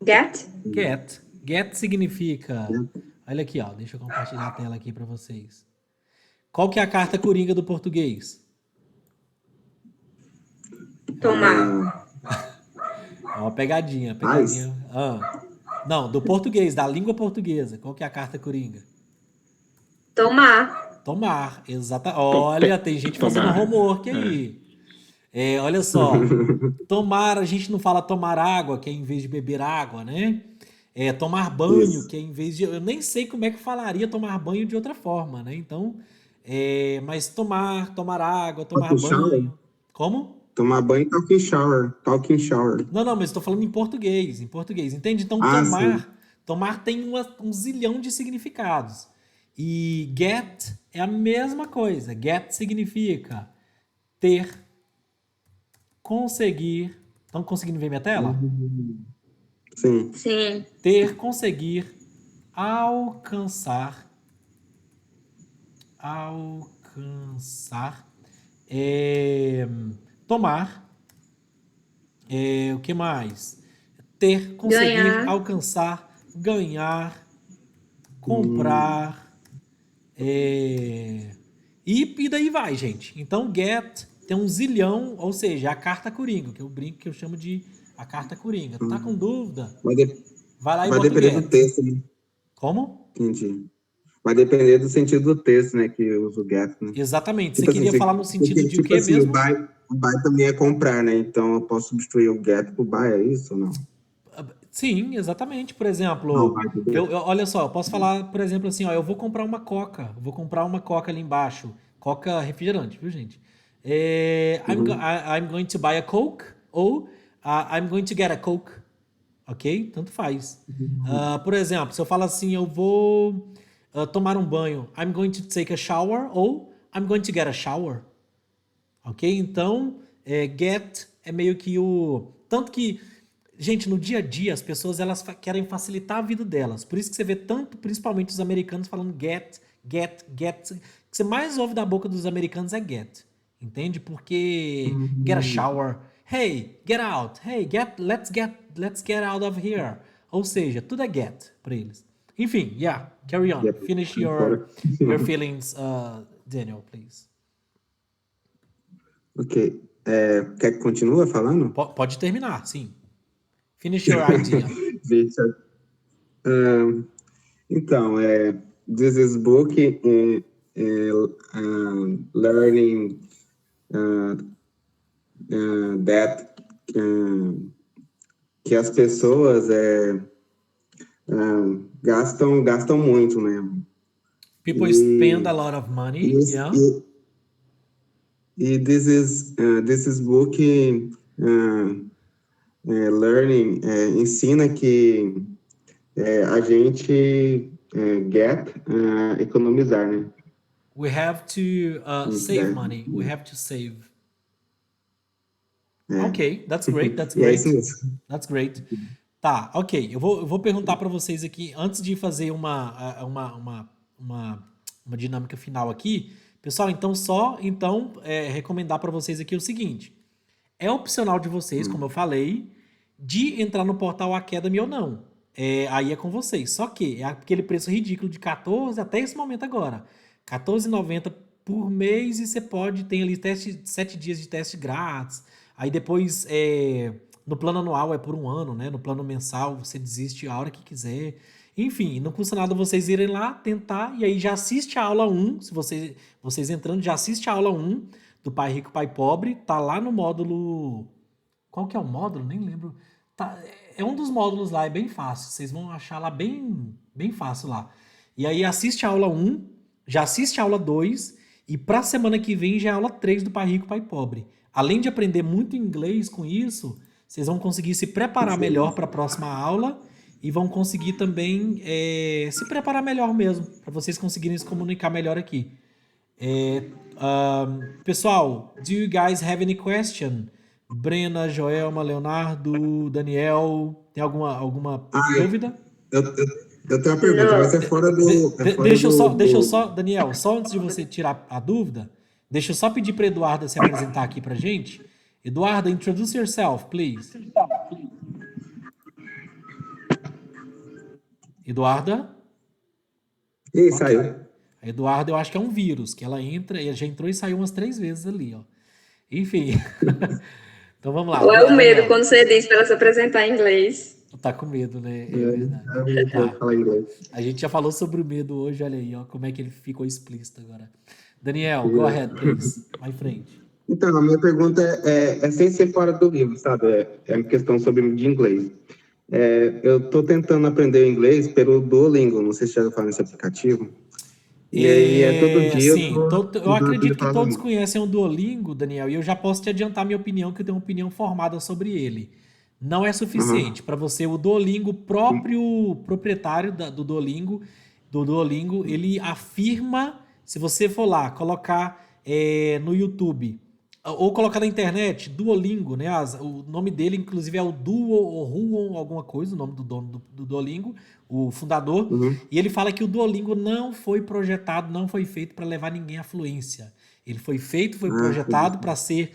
Get? Get. Get significa... Olha aqui, ó. Deixa eu compartilhar a tela aqui para vocês. Qual que é a carta coringa do português? Tomar. É uma pegadinha. Não, do português, da língua portuguesa. Qual que é a carta coringa? Tomar, exata. Olha, tem gente fazendo homework aí. Olha só. Tomar, a gente não fala tomar água, que é em vez de beber água, né? Tomar banho, que é em vez de... Eu nem sei como é que falaria tomar banho de outra forma, né? Então, mas tomar água, tomar banho. Como? Tomar banho, talking shower. Não, mas estou falando em português, entende? Então, tomar tem um zilhão de significados. E get é a mesma coisa. Get significa ter, conseguir. Estão conseguindo ver minha tela? Sim. Ter, conseguir, alcançar, tomar, o que mais? Ter, conseguir, Ganhar. alcançar, ganhar, comprar, e daí vai, gente. Então, get tem um zilhão, ou seja, a carta coringa, que eu brinco, que eu chamo de a carta coringa. Tá com dúvida? Vai lá e bota o depender get. do texto, né? Como? Entendi. Vai depender do sentido do texto, né? Que eu uso o get, né? Exatamente. Tipo Você queria falar no sentido de o quê assim, mesmo? O buy também é comprar, né? Então eu posso substituir o get por buy, é isso ou não? Sim, exatamente. Por exemplo, Não, olha só, eu posso falar, por exemplo, assim, ó, eu vou comprar uma Coca. Vou comprar uma Coca ali embaixo. Coca refrigerante, viu, gente? I'm going to buy a Coke ou I'm going to get a Coke. Ok? Tanto faz. Por exemplo, se eu falo assim, eu vou tomar um banho. I'm going to take a shower ou I'm going to get a shower. Ok? Então, get é meio que o... Tanto que, gente, no dia a dia, as pessoas elas querem facilitar a vida delas. Por isso que você vê tanto, principalmente os americanos, falando get. O que você mais ouve da boca dos americanos é get. Entende? Porque get a shower. Hey, get out. Hey, let's get out of here. Ou seja, tudo é get para eles. Enfim, carry on. Finish your feelings, Daniel, please. Ok. Quer que continue falando? Pode terminar, sim. Finish your idea. Victor. Então, this is book learning that que as pessoas gastam muito, né? People spend a lot of money, yeah. E this is book learning ensina que a gente economizar, né? We have to save money. We have to save. Ok, that's great. That's great. That's great. Tá, ok. Eu vou perguntar para vocês aqui, antes de fazer uma dinâmica final aqui. Pessoal, então recomendar para vocês aqui o seguinte. É opcional de vocês, como eu falei, de entrar no portal Academy ou não. Aí é com vocês. Só que é aquele preço ridículo de 14 até esse momento agora. R$14,90 por mês e você pode ter ali 7 dias de teste grátis. Aí depois, no plano anual é por 1 ano, né? No plano mensal você desiste a hora que quiser. Enfim, não custa nada vocês irem lá, tentar, e aí já assiste a aula 1, se vocês entrando, já assiste a aula 1 do Pai Rico, Pai Pobre, tá lá no módulo... Qual que é o módulo? Nem lembro. É um dos módulos lá, é bem fácil, vocês vão achar lá bem, bem fácil lá. E aí assiste a aula 1, já assiste a aula 2, e pra semana que vem já é a aula 3 do Pai Rico, Pai Pobre. Além de aprender muito inglês com isso, vocês vão conseguir se preparar melhor para a próxima aula e vão conseguir também se preparar melhor mesmo, para vocês conseguirem se comunicar melhor aqui. Pessoal, do you guys have any question? Brena, Joelma, Leonardo, Daniel, tem alguma dúvida? Eu tenho uma pergunta, mas é fora do... Deixa eu só, Daniel, só antes de você tirar a dúvida, Deixa eu só pedir para Eduarda se apresentar aqui pra gente. Eduarda, introduce yourself, please. Eduarda? Ih, saiu. A Eduarda, eu acho que é um vírus, que ela entra, e já entrou e saiu umas 3 vezes ali, ó. Enfim. Então vamos lá. Ou é o medo Daniel. quando você diz para ela se apresentar em inglês. Tá com medo, né? É verdade. Eu não vou falar inglês. A gente já falou sobre o medo hoje, olha aí, ó, como é que ele ficou explícito agora. Daniel, go ahead, please. Vai em frente. Então, a minha pergunta é sem ser fora do livro, sabe? É uma questão de inglês. Eu estou tentando aprender inglês pelo Duolingo, não sei se já fala nesse aplicativo. E aí todo dia sim, eu acredito que todos conhecem. conhecem o Duolingo, Daniel, e eu já posso te adiantar minha opinião, que eu tenho uma opinião formada sobre ele. Não é suficiente para você. O Duolingo, próprio proprietário do Duolingo, ele afirma, se você for lá, colocar no YouTube, ou colocar na internet, Duolingo, né? O nome dele, inclusive, é o Huon, alguma coisa, o nome do dono do Duolingo, o fundador. E ele fala que o Duolingo não foi projetado, não foi feito para levar ninguém à fluência. Ele foi projetado para ser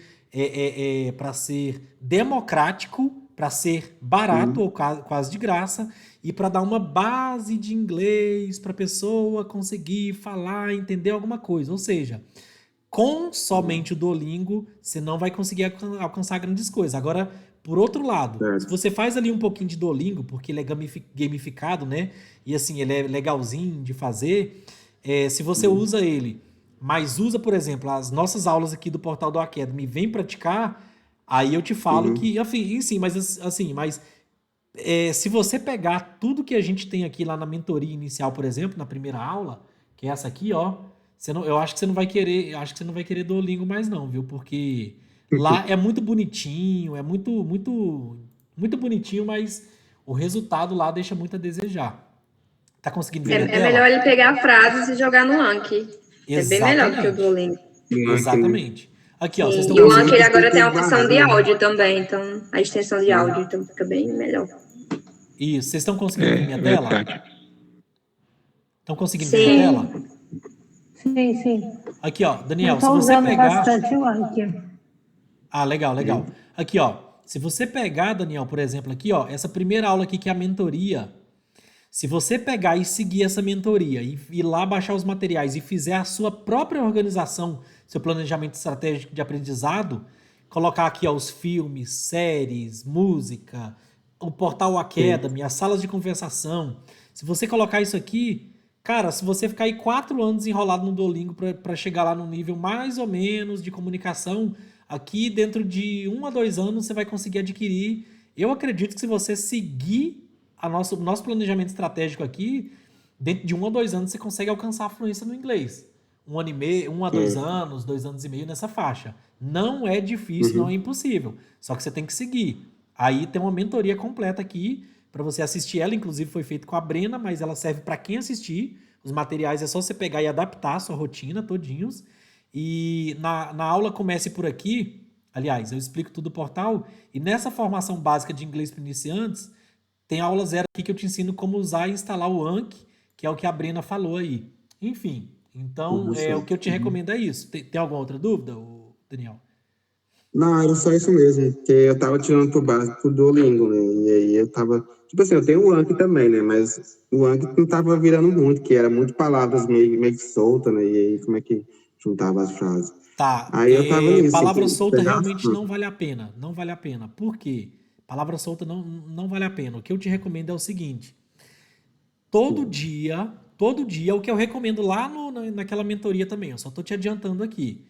democrático, para ser barato ou quase de graça, e para dar uma base de inglês para a pessoa conseguir falar, entender alguma coisa. Ou seja, com somente o Duolingo, você não vai conseguir alcançar grandes coisas. Agora, por outro lado, se você faz ali um pouquinho de Duolingo, porque ele é gamificado, né? E assim, ele é legalzinho de fazer, se você usa ele, mas usa, por exemplo, as nossas aulas aqui do Portal do Academy, vem praticar, aí eu te falo que, enfim, se você pegar tudo que a gente tem aqui lá na mentoria inicial, por exemplo, na primeira aula, que é essa aqui, ó, eu acho que você não vai querer Duolingo mais não, viu? Porque lá é muito bonitinho, é muito, muito, muito bonitinho, mas o resultado lá deixa muito a desejar. Tá conseguindo ver a tela? É melhor ele pegar frases e jogar no Anki. É bem melhor do que o Duolingo. Exatamente. Aqui, ó, vocês estão E o conseguindo... Anki ele agora tem a opção de áudio também, então a extensão de áudio, então fica bem melhor. Isso, vocês estão conseguindo ver minha tela? Estão conseguindo Sim. ver minha tela? Sim, sim. Aqui, ó, Daniel, Eu se tô você usando pegar... bastante o Anki. Ah, legal. Aqui, ó, se você pegar, Daniel, por exemplo, aqui, ó, essa primeira aula aqui que é a mentoria, se você pegar e seguir essa mentoria e ir lá baixar os materiais e fizer a sua própria organização, seu planejamento estratégico de aprendizado, colocar aqui, ó, os filmes, séries, música, o Portal Academy, as salas de conversação, se você colocar isso aqui, cara, se você ficar aí 4 anos enrolado no Duolingo para chegar lá no nível mais ou menos de comunicação, aqui dentro de 1 a 2 anos você vai conseguir adquirir. Eu acredito que se você seguir o nosso planejamento estratégico aqui, dentro de 1 a 2 anos você consegue alcançar a fluência no inglês. 1 ano e meio, 1 a 2 anos, 2 anos e meio nessa faixa. Não é difícil, não é impossível. Só que você tem que seguir. Aí tem uma mentoria completa aqui para você assistir ela. Inclusive foi feito com a Brena, mas ela serve para quem assistir. Os materiais é só você pegar e adaptar a sua rotina todinhos. E na aula Comece por Aqui, aliás, eu explico tudo no portal. E nessa formação básica de inglês para iniciantes, tem a aula 0 aqui que eu te ensino como usar e instalar o Anki, que é o que a Brena falou aí. Enfim, então o que eu te recomendo é isso. Tem alguma outra dúvida, Daniel? Não, era só isso mesmo, porque eu tava tirando pro básico pro Duolingo, né? E aí eu tava... Tipo assim, eu tenho o Anki também, né? Mas o Anki não tava virando muito, que era muito palavras meio que soltas, né? E aí como é que juntava as frases? Tá, Aí eu tava nisso. palavra solta realmente não vale a pena. Não vale a pena. Por quê? Palavra solta não vale a pena. O que eu te recomendo é o seguinte. Todo dia, o que eu recomendo lá naquela mentoria também, eu só tô te adiantando aqui.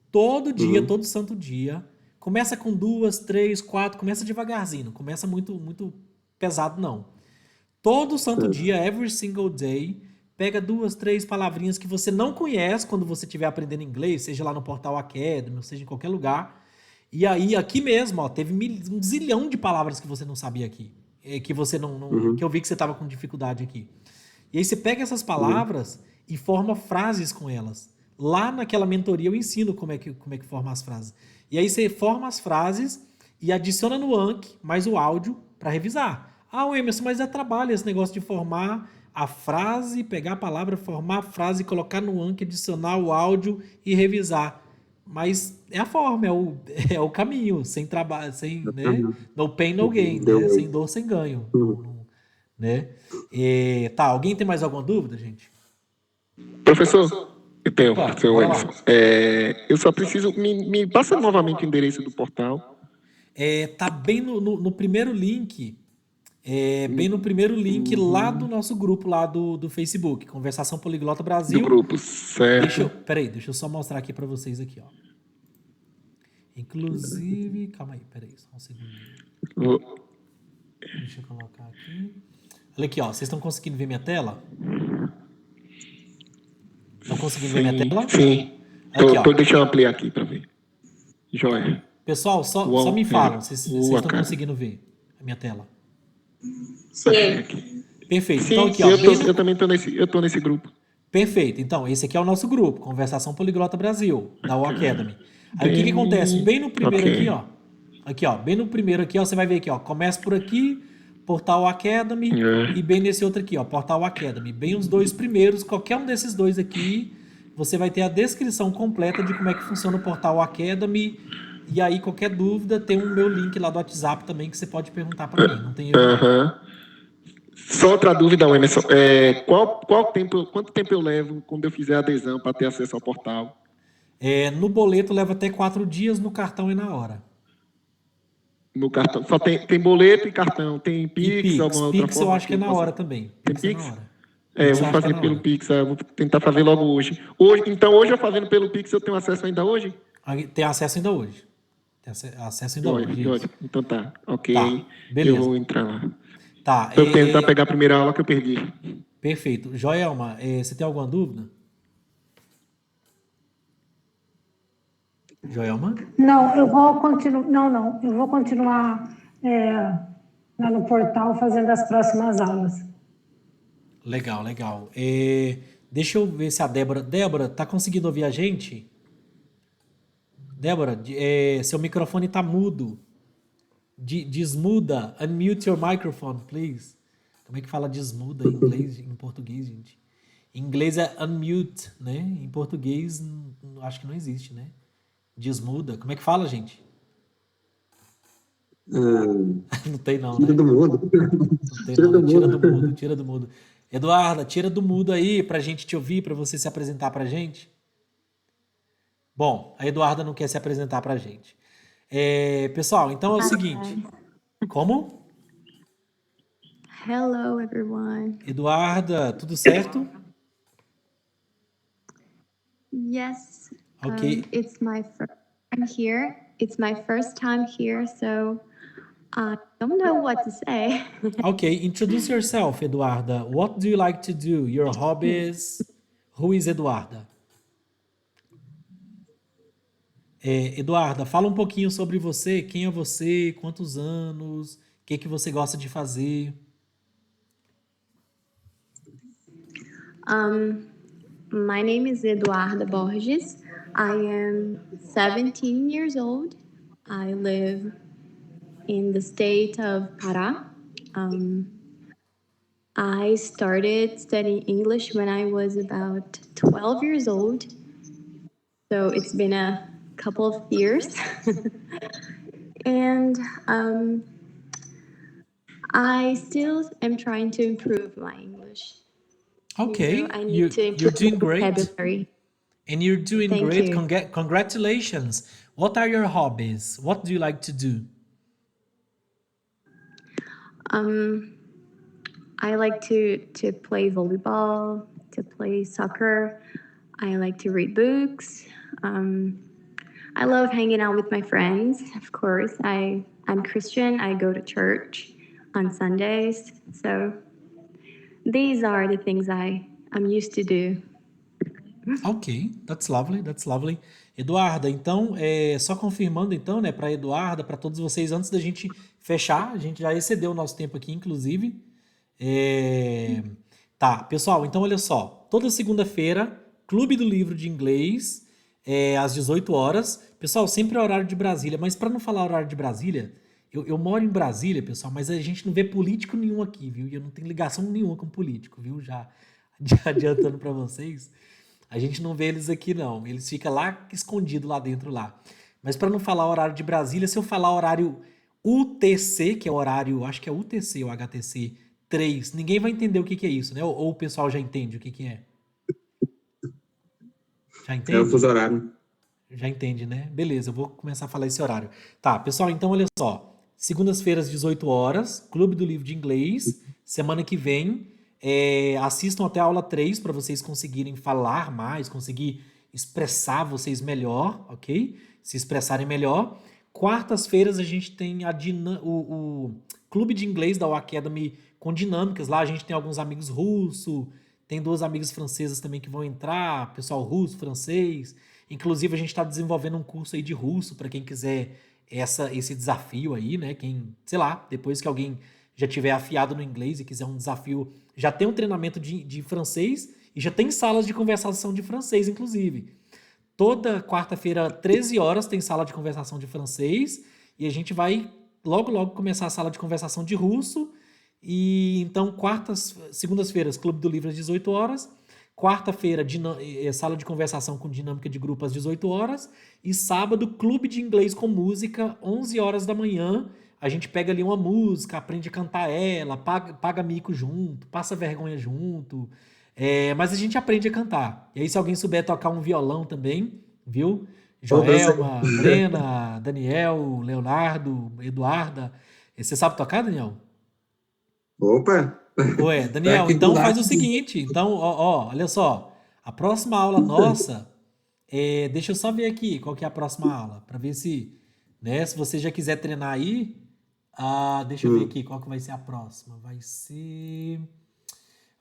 Todo dia, todo santo dia, começa com 2, 3, 4, começa devagarzinho, não começa muito, muito pesado não. Todo santo dia, every single day, pega 2, 3 palavrinhas que você não conhece quando você estiver aprendendo inglês, seja lá no Portal Academy, seja em qualquer lugar. E aí, aqui mesmo, ó, teve um zilhão de palavras que você não sabia aqui. Que você que eu vi que você estava com dificuldade aqui. E aí você pega essas palavras e forma frases com elas. Lá naquela mentoria eu ensino como é que forma as frases. E aí você forma as frases e adiciona no Anki mais o áudio para revisar. Ah, Emerson, mas é trabalho esse negócio de formar a frase, pegar a palavra, formar a frase, colocar no Anki, adicionar o áudio e revisar. Mas é a forma, é o caminho, sem trabalho, sem, né? No pain, no gain, né? Sem dor, sem ganho, né? Tá, alguém tem mais alguma dúvida, gente? Professor, eu tenho, Opa, professor bora lá. Emerson. Eu só preciso. Me passa novamente o endereço do portal. Tá bem no primeiro link. Bem no primeiro link lá do nosso grupo lá do Facebook, Conversação Poliglota Do Brasil. grupo, certo? Peraí, deixa eu só mostrar aqui para vocês aqui, ó. Inclusive, calma aí, peraí, só um segundinho. Deixa eu colocar aqui. Olha aqui, ó, vocês estão conseguindo ver minha tela? Estão conseguindo ver minha tela? Sim. Deixa eu ampliar aqui para ver. Joia. Pessoal, só me falam se vocês estão conseguindo ver a minha tela. Sim. Perfeito. Sim, então aqui, ó, eu também tô nesse grupo. Perfeito. Então, esse aqui é o nosso grupo, Conversação Poliglota Brasil, da UOL Academy. Aí o que acontece? Bem no primeiro aqui, ó. Aqui, ó. Bem no primeiro aqui, ó, você vai ver aqui, ó. Começa por aqui, Portal Academy, e bem nesse outro aqui, ó, Portal Academy. Bem os dois primeiros, qualquer um desses dois aqui, você vai ter a descrição completa de como é que funciona o Portal Academy. E aí, qualquer dúvida, tem o meu link lá do WhatsApp também que você pode perguntar para mim. Não tem erro. Só outra dúvida, Emerson. Quanto tempo eu levo quando eu fizer a adesão para ter acesso ao portal? No boleto leva até 4 dias, no cartão é na hora. No cartão. Só tem boleto e cartão. Tem Pix, alguma outra forma? Eu acho que é na hora também. Tem Pix? É na hora. Eu vou fazer pelo Pix. Eu vou tentar fazer logo hoje. Então, hoje eu fazendo pelo Pix, eu tenho acesso ainda hoje? Tem acesso ainda hoje. Hoje. Então tá. Ok. Tá, beleza. Eu vou entrar lá. Tá. Eu tentar pegar a primeira aula que eu perdi. Perfeito. Joelma, você tem alguma dúvida? Joelma? Não, eu vou continuar. Não. Eu vou continuar lá no portal fazendo as próximas aulas. Legal. Deixa eu ver se a Débora... Débora, tá conseguindo ouvir a gente? Débora, seu microfone tá mudo. Desmuda. Unmute your microphone, please. Como é que fala desmuda em inglês, em português, gente? Em inglês é unmute, né? Em português, acho que não existe, né? Desmuda. Como é que fala, gente? Não tem não, Tira né? do mudo. Não tem não. Tira do mudo. Eduarda, tira do mudo aí pra gente te ouvir, pra você se apresentar pra gente. Bom, a Eduarda não quer se apresentar pra gente. Pessoal, então é o seguinte. Como? Hello, everyone. Eduarda, tudo certo? Yes. Okay. It's my first time here. It's my first time here, so I don't know what to say. Okay, introduce yourself, Eduarda. What do you like to do? Your hobbies? Who is Eduarda? Eduarda, fala um pouquinho sobre você. Quem é você? Quantos anos? O que você gosta de fazer? My name is Eduarda Borges. I am 17 years old. I live in the state of Pará. I started studying English when I was about 12 years old. So it's been a couple of years. And I still am trying to improve my English. Okay, I need to you're improve doing great. vocabulary. And you're doing Thank great. you. Congratulations. What are your hobbies? What do you like to do? I like to play volleyball, to play soccer. I like to read books. I love hanging out with my friends, of course. I'm Christian. I go to church on Sundays. So these are the things I'm used to do. Ok, that's lovely. Eduarda, então, só confirmando então, né, para Eduarda, para todos vocês, antes da gente fechar, a gente já excedeu o nosso tempo aqui, inclusive. Tá, pessoal, então olha só, toda segunda-feira, Clube do Livro de Inglês, às 18 horas. Pessoal, sempre é horário de Brasília, mas para não falar horário de Brasília, eu moro em Brasília, pessoal, mas a gente não vê político nenhum aqui, viu? E eu não tenho ligação nenhuma com político, viu? Já adiantando para vocês. A gente não vê eles aqui, não. Eles ficam lá escondidos lá dentro lá. Mas para não falar horário de Brasília, se eu falar horário UTC, que é o horário, acho que é UTC ou HTC 3, ninguém vai entender o que é isso, né? Ou o pessoal já entende o que é? Já É o entende? fuso horário. Já entende, né? Beleza, eu vou começar a falar esse horário. Tá, pessoal, então olha só. Segundas-feiras, 18 horas, Clube do Livro de Inglês. Semana que vem, assistam até a aula 3 para vocês conseguirem falar mais, conseguir expressar vocês melhor, ok? Se expressarem melhor. Quartas-feiras a gente tem o Clube de Inglês da Academy com dinâmicas. Lá a gente tem alguns amigos russos, tem 2 amigas francesas também que vão entrar, pessoal russo, francês. Inclusive, a gente está desenvolvendo um curso aí de russo para quem quiser esse desafio aí, né? Quem, sei lá, depois que alguém já tiver afiado no inglês e quiser um desafio, já tem um treinamento de francês e já tem salas de conversação de francês, inclusive. Toda quarta-feira, 13 horas, tem sala de conversação de francês e a gente vai logo, logo começar a sala de conversação de russo. E então, segundas-feiras, Clube do Livro às 18 horas. Quarta-feira, sala de conversação com dinâmica de grupo às 18 horas. E sábado, Clube de Inglês com música, 11 horas da manhã. A gente pega ali uma música, aprende a cantar ela, paga mico junto, passa vergonha junto. Mas a gente aprende a cantar. E aí, se alguém souber tocar um violão também, viu? Joelma, Brena, Daniel, Leonardo, Eduarda. Você sabe tocar, Daniel? Opa! Ué, Daniel, então faz o seguinte. Então, olha só. A próxima aula nossa, deixa eu só ver aqui qual que é a próxima aula, para ver se, né, se você já quiser treinar aí, deixa eu ver aqui qual que vai ser a próxima.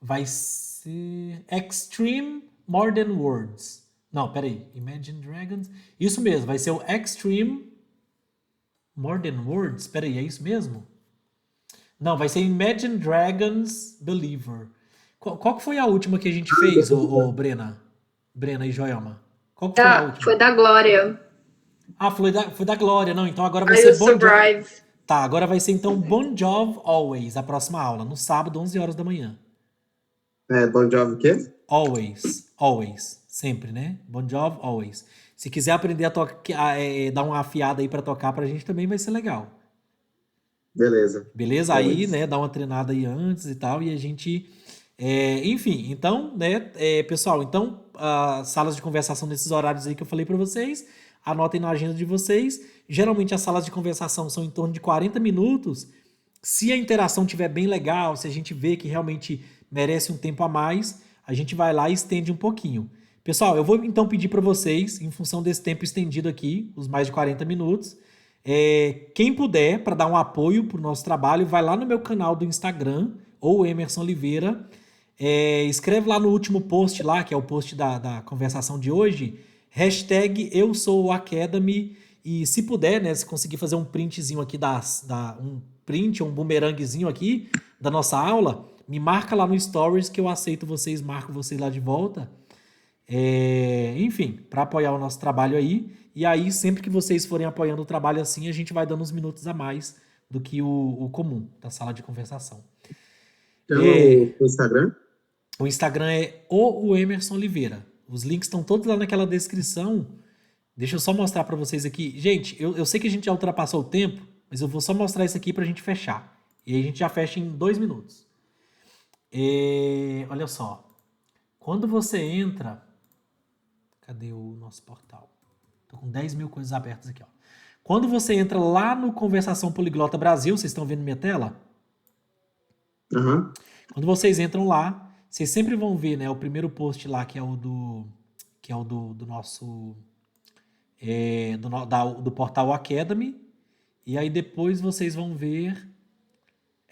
Vai ser Extreme More Than Words. Não, peraí. Imagine Dragons. Isso mesmo, vai ser o Extreme More Than Words. Peraí, é isso mesmo? Não, vai ser Imagine Dragons Believer. Qual que foi a última que a gente fez, Brena? Brena e Joelma? Qual que foi a última? Foi da Glória. Foi da Glória. Não, então agora vai I ser Will Bon Jovi. Survive. Tá, agora vai ser então Bon Jovi Always, a próxima aula, no sábado, 11 horas da manhã. Bon Jovi o quê? Always, sempre, né? Bon Jovi Always. Se quiser aprender a dar uma afiada aí pra tocar pra gente também vai ser legal. Beleza. Beleza? Aí, né, dá uma treinada aí antes e tal, e a gente... enfim, então, né, pessoal, então, salas de conversação nesses horários aí que eu falei pra vocês, anotem na agenda de vocês. Geralmente as salas de conversação são em torno de 40 minutos. Se a interação estiver bem legal, se a gente vê que realmente merece um tempo a mais, a gente vai lá e estende um pouquinho. Pessoal, eu vou então pedir para vocês, em função desse tempo estendido aqui, os mais de 40 minutos, quem puder, para dar um apoio para o nosso trabalho, vai lá no meu canal do Instagram, ou Emerson Oliveira, escreve lá no último post lá, que é o post da conversação de hoje, #EuSouAcademy, e se puder, né, se conseguir fazer um printzinho aqui, um print, um bumeranguezinho aqui da nossa aula, me marca lá no Stories que eu aceito vocês, marco vocês lá de volta. Enfim, para apoiar o nosso trabalho aí. E aí, sempre que vocês forem apoiando o trabalho assim, a gente vai dando uns minutos a mais do que o comum da sala de conversação. O Instagram? O Instagram é o Emerson Oliveira. Os links estão todos lá naquela descrição. Deixa eu só mostrar para vocês aqui. Gente, eu sei que a gente já ultrapassou o tempo, mas eu vou só mostrar isso aqui para a gente fechar. E aí a gente já fecha em 2 minutos. Olha só. Quando você entra... Cadê o nosso portal? Tô com 10 mil coisas abertas aqui, ó. Quando você entra lá no Conversação Poliglota Brasil, vocês estão vendo minha tela? Uhum. Quando vocês entram lá, vocês sempre vão ver, né, o primeiro post lá, que é o do nosso... do portal Academy. E aí depois vocês vão ver...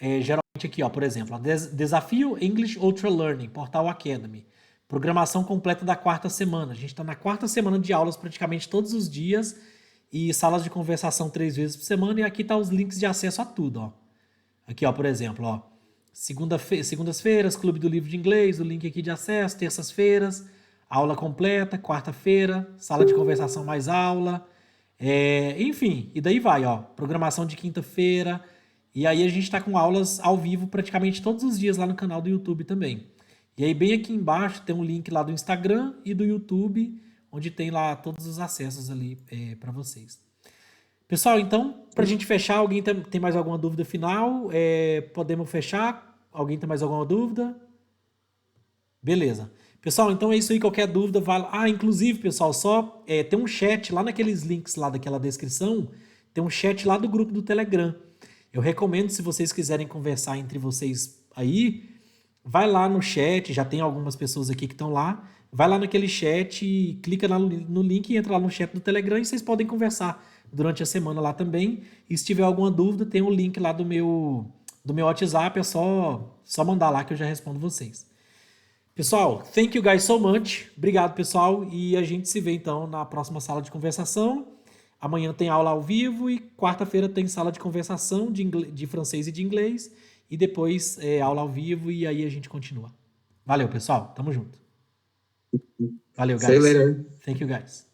geralmente aqui, ó, por exemplo, Desafio English Ultra Learning, portal Academy. Programação completa da 4ª semana. A gente está na 4ª semana de aulas praticamente todos os dias e salas de conversação 3 vezes por semana. E aqui tá os links de acesso a tudo, ó. Aqui, ó, por exemplo, ó, segundas-feiras, Clube do Livro de Inglês, o link aqui de acesso, terças-feiras, aula completa, quarta-feira, sala de conversação mais aula, enfim, e daí vai, ó, programação de quinta-feira, e aí a gente tá com aulas ao vivo praticamente todos os dias lá no canal do YouTube também. E aí, bem aqui embaixo, tem um link lá do Instagram e do YouTube, onde tem lá todos os acessos ali para vocês. Pessoal, então, para a gente fechar, alguém tem mais alguma dúvida final? Podemos fechar? Alguém tem mais alguma dúvida? Beleza. Pessoal, então é isso aí. Qualquer dúvida, vai... inclusive, pessoal, tem um chat lá naqueles links lá daquela descrição, tem um chat lá do grupo do Telegram. Eu recomendo, se vocês quiserem conversar entre vocês aí, vai lá no chat, já tem algumas pessoas aqui que estão lá, vai lá naquele chat, clica lá no link e entra lá no chat do Telegram e vocês podem conversar durante a semana lá também. E se tiver alguma dúvida, tem um link lá do meu WhatsApp, é só mandar lá que eu já respondo vocês. Pessoal, thank you guys so much. Obrigado, pessoal. E a gente se vê, então, na próxima sala de conversação. Amanhã tem aula ao vivo e quarta-feira tem sala de conversação de francês e de inglês. E depois aula ao vivo e aí a gente continua. Valeu, pessoal. Tamo junto. Valeu, guys. See you later. Thank you, guys.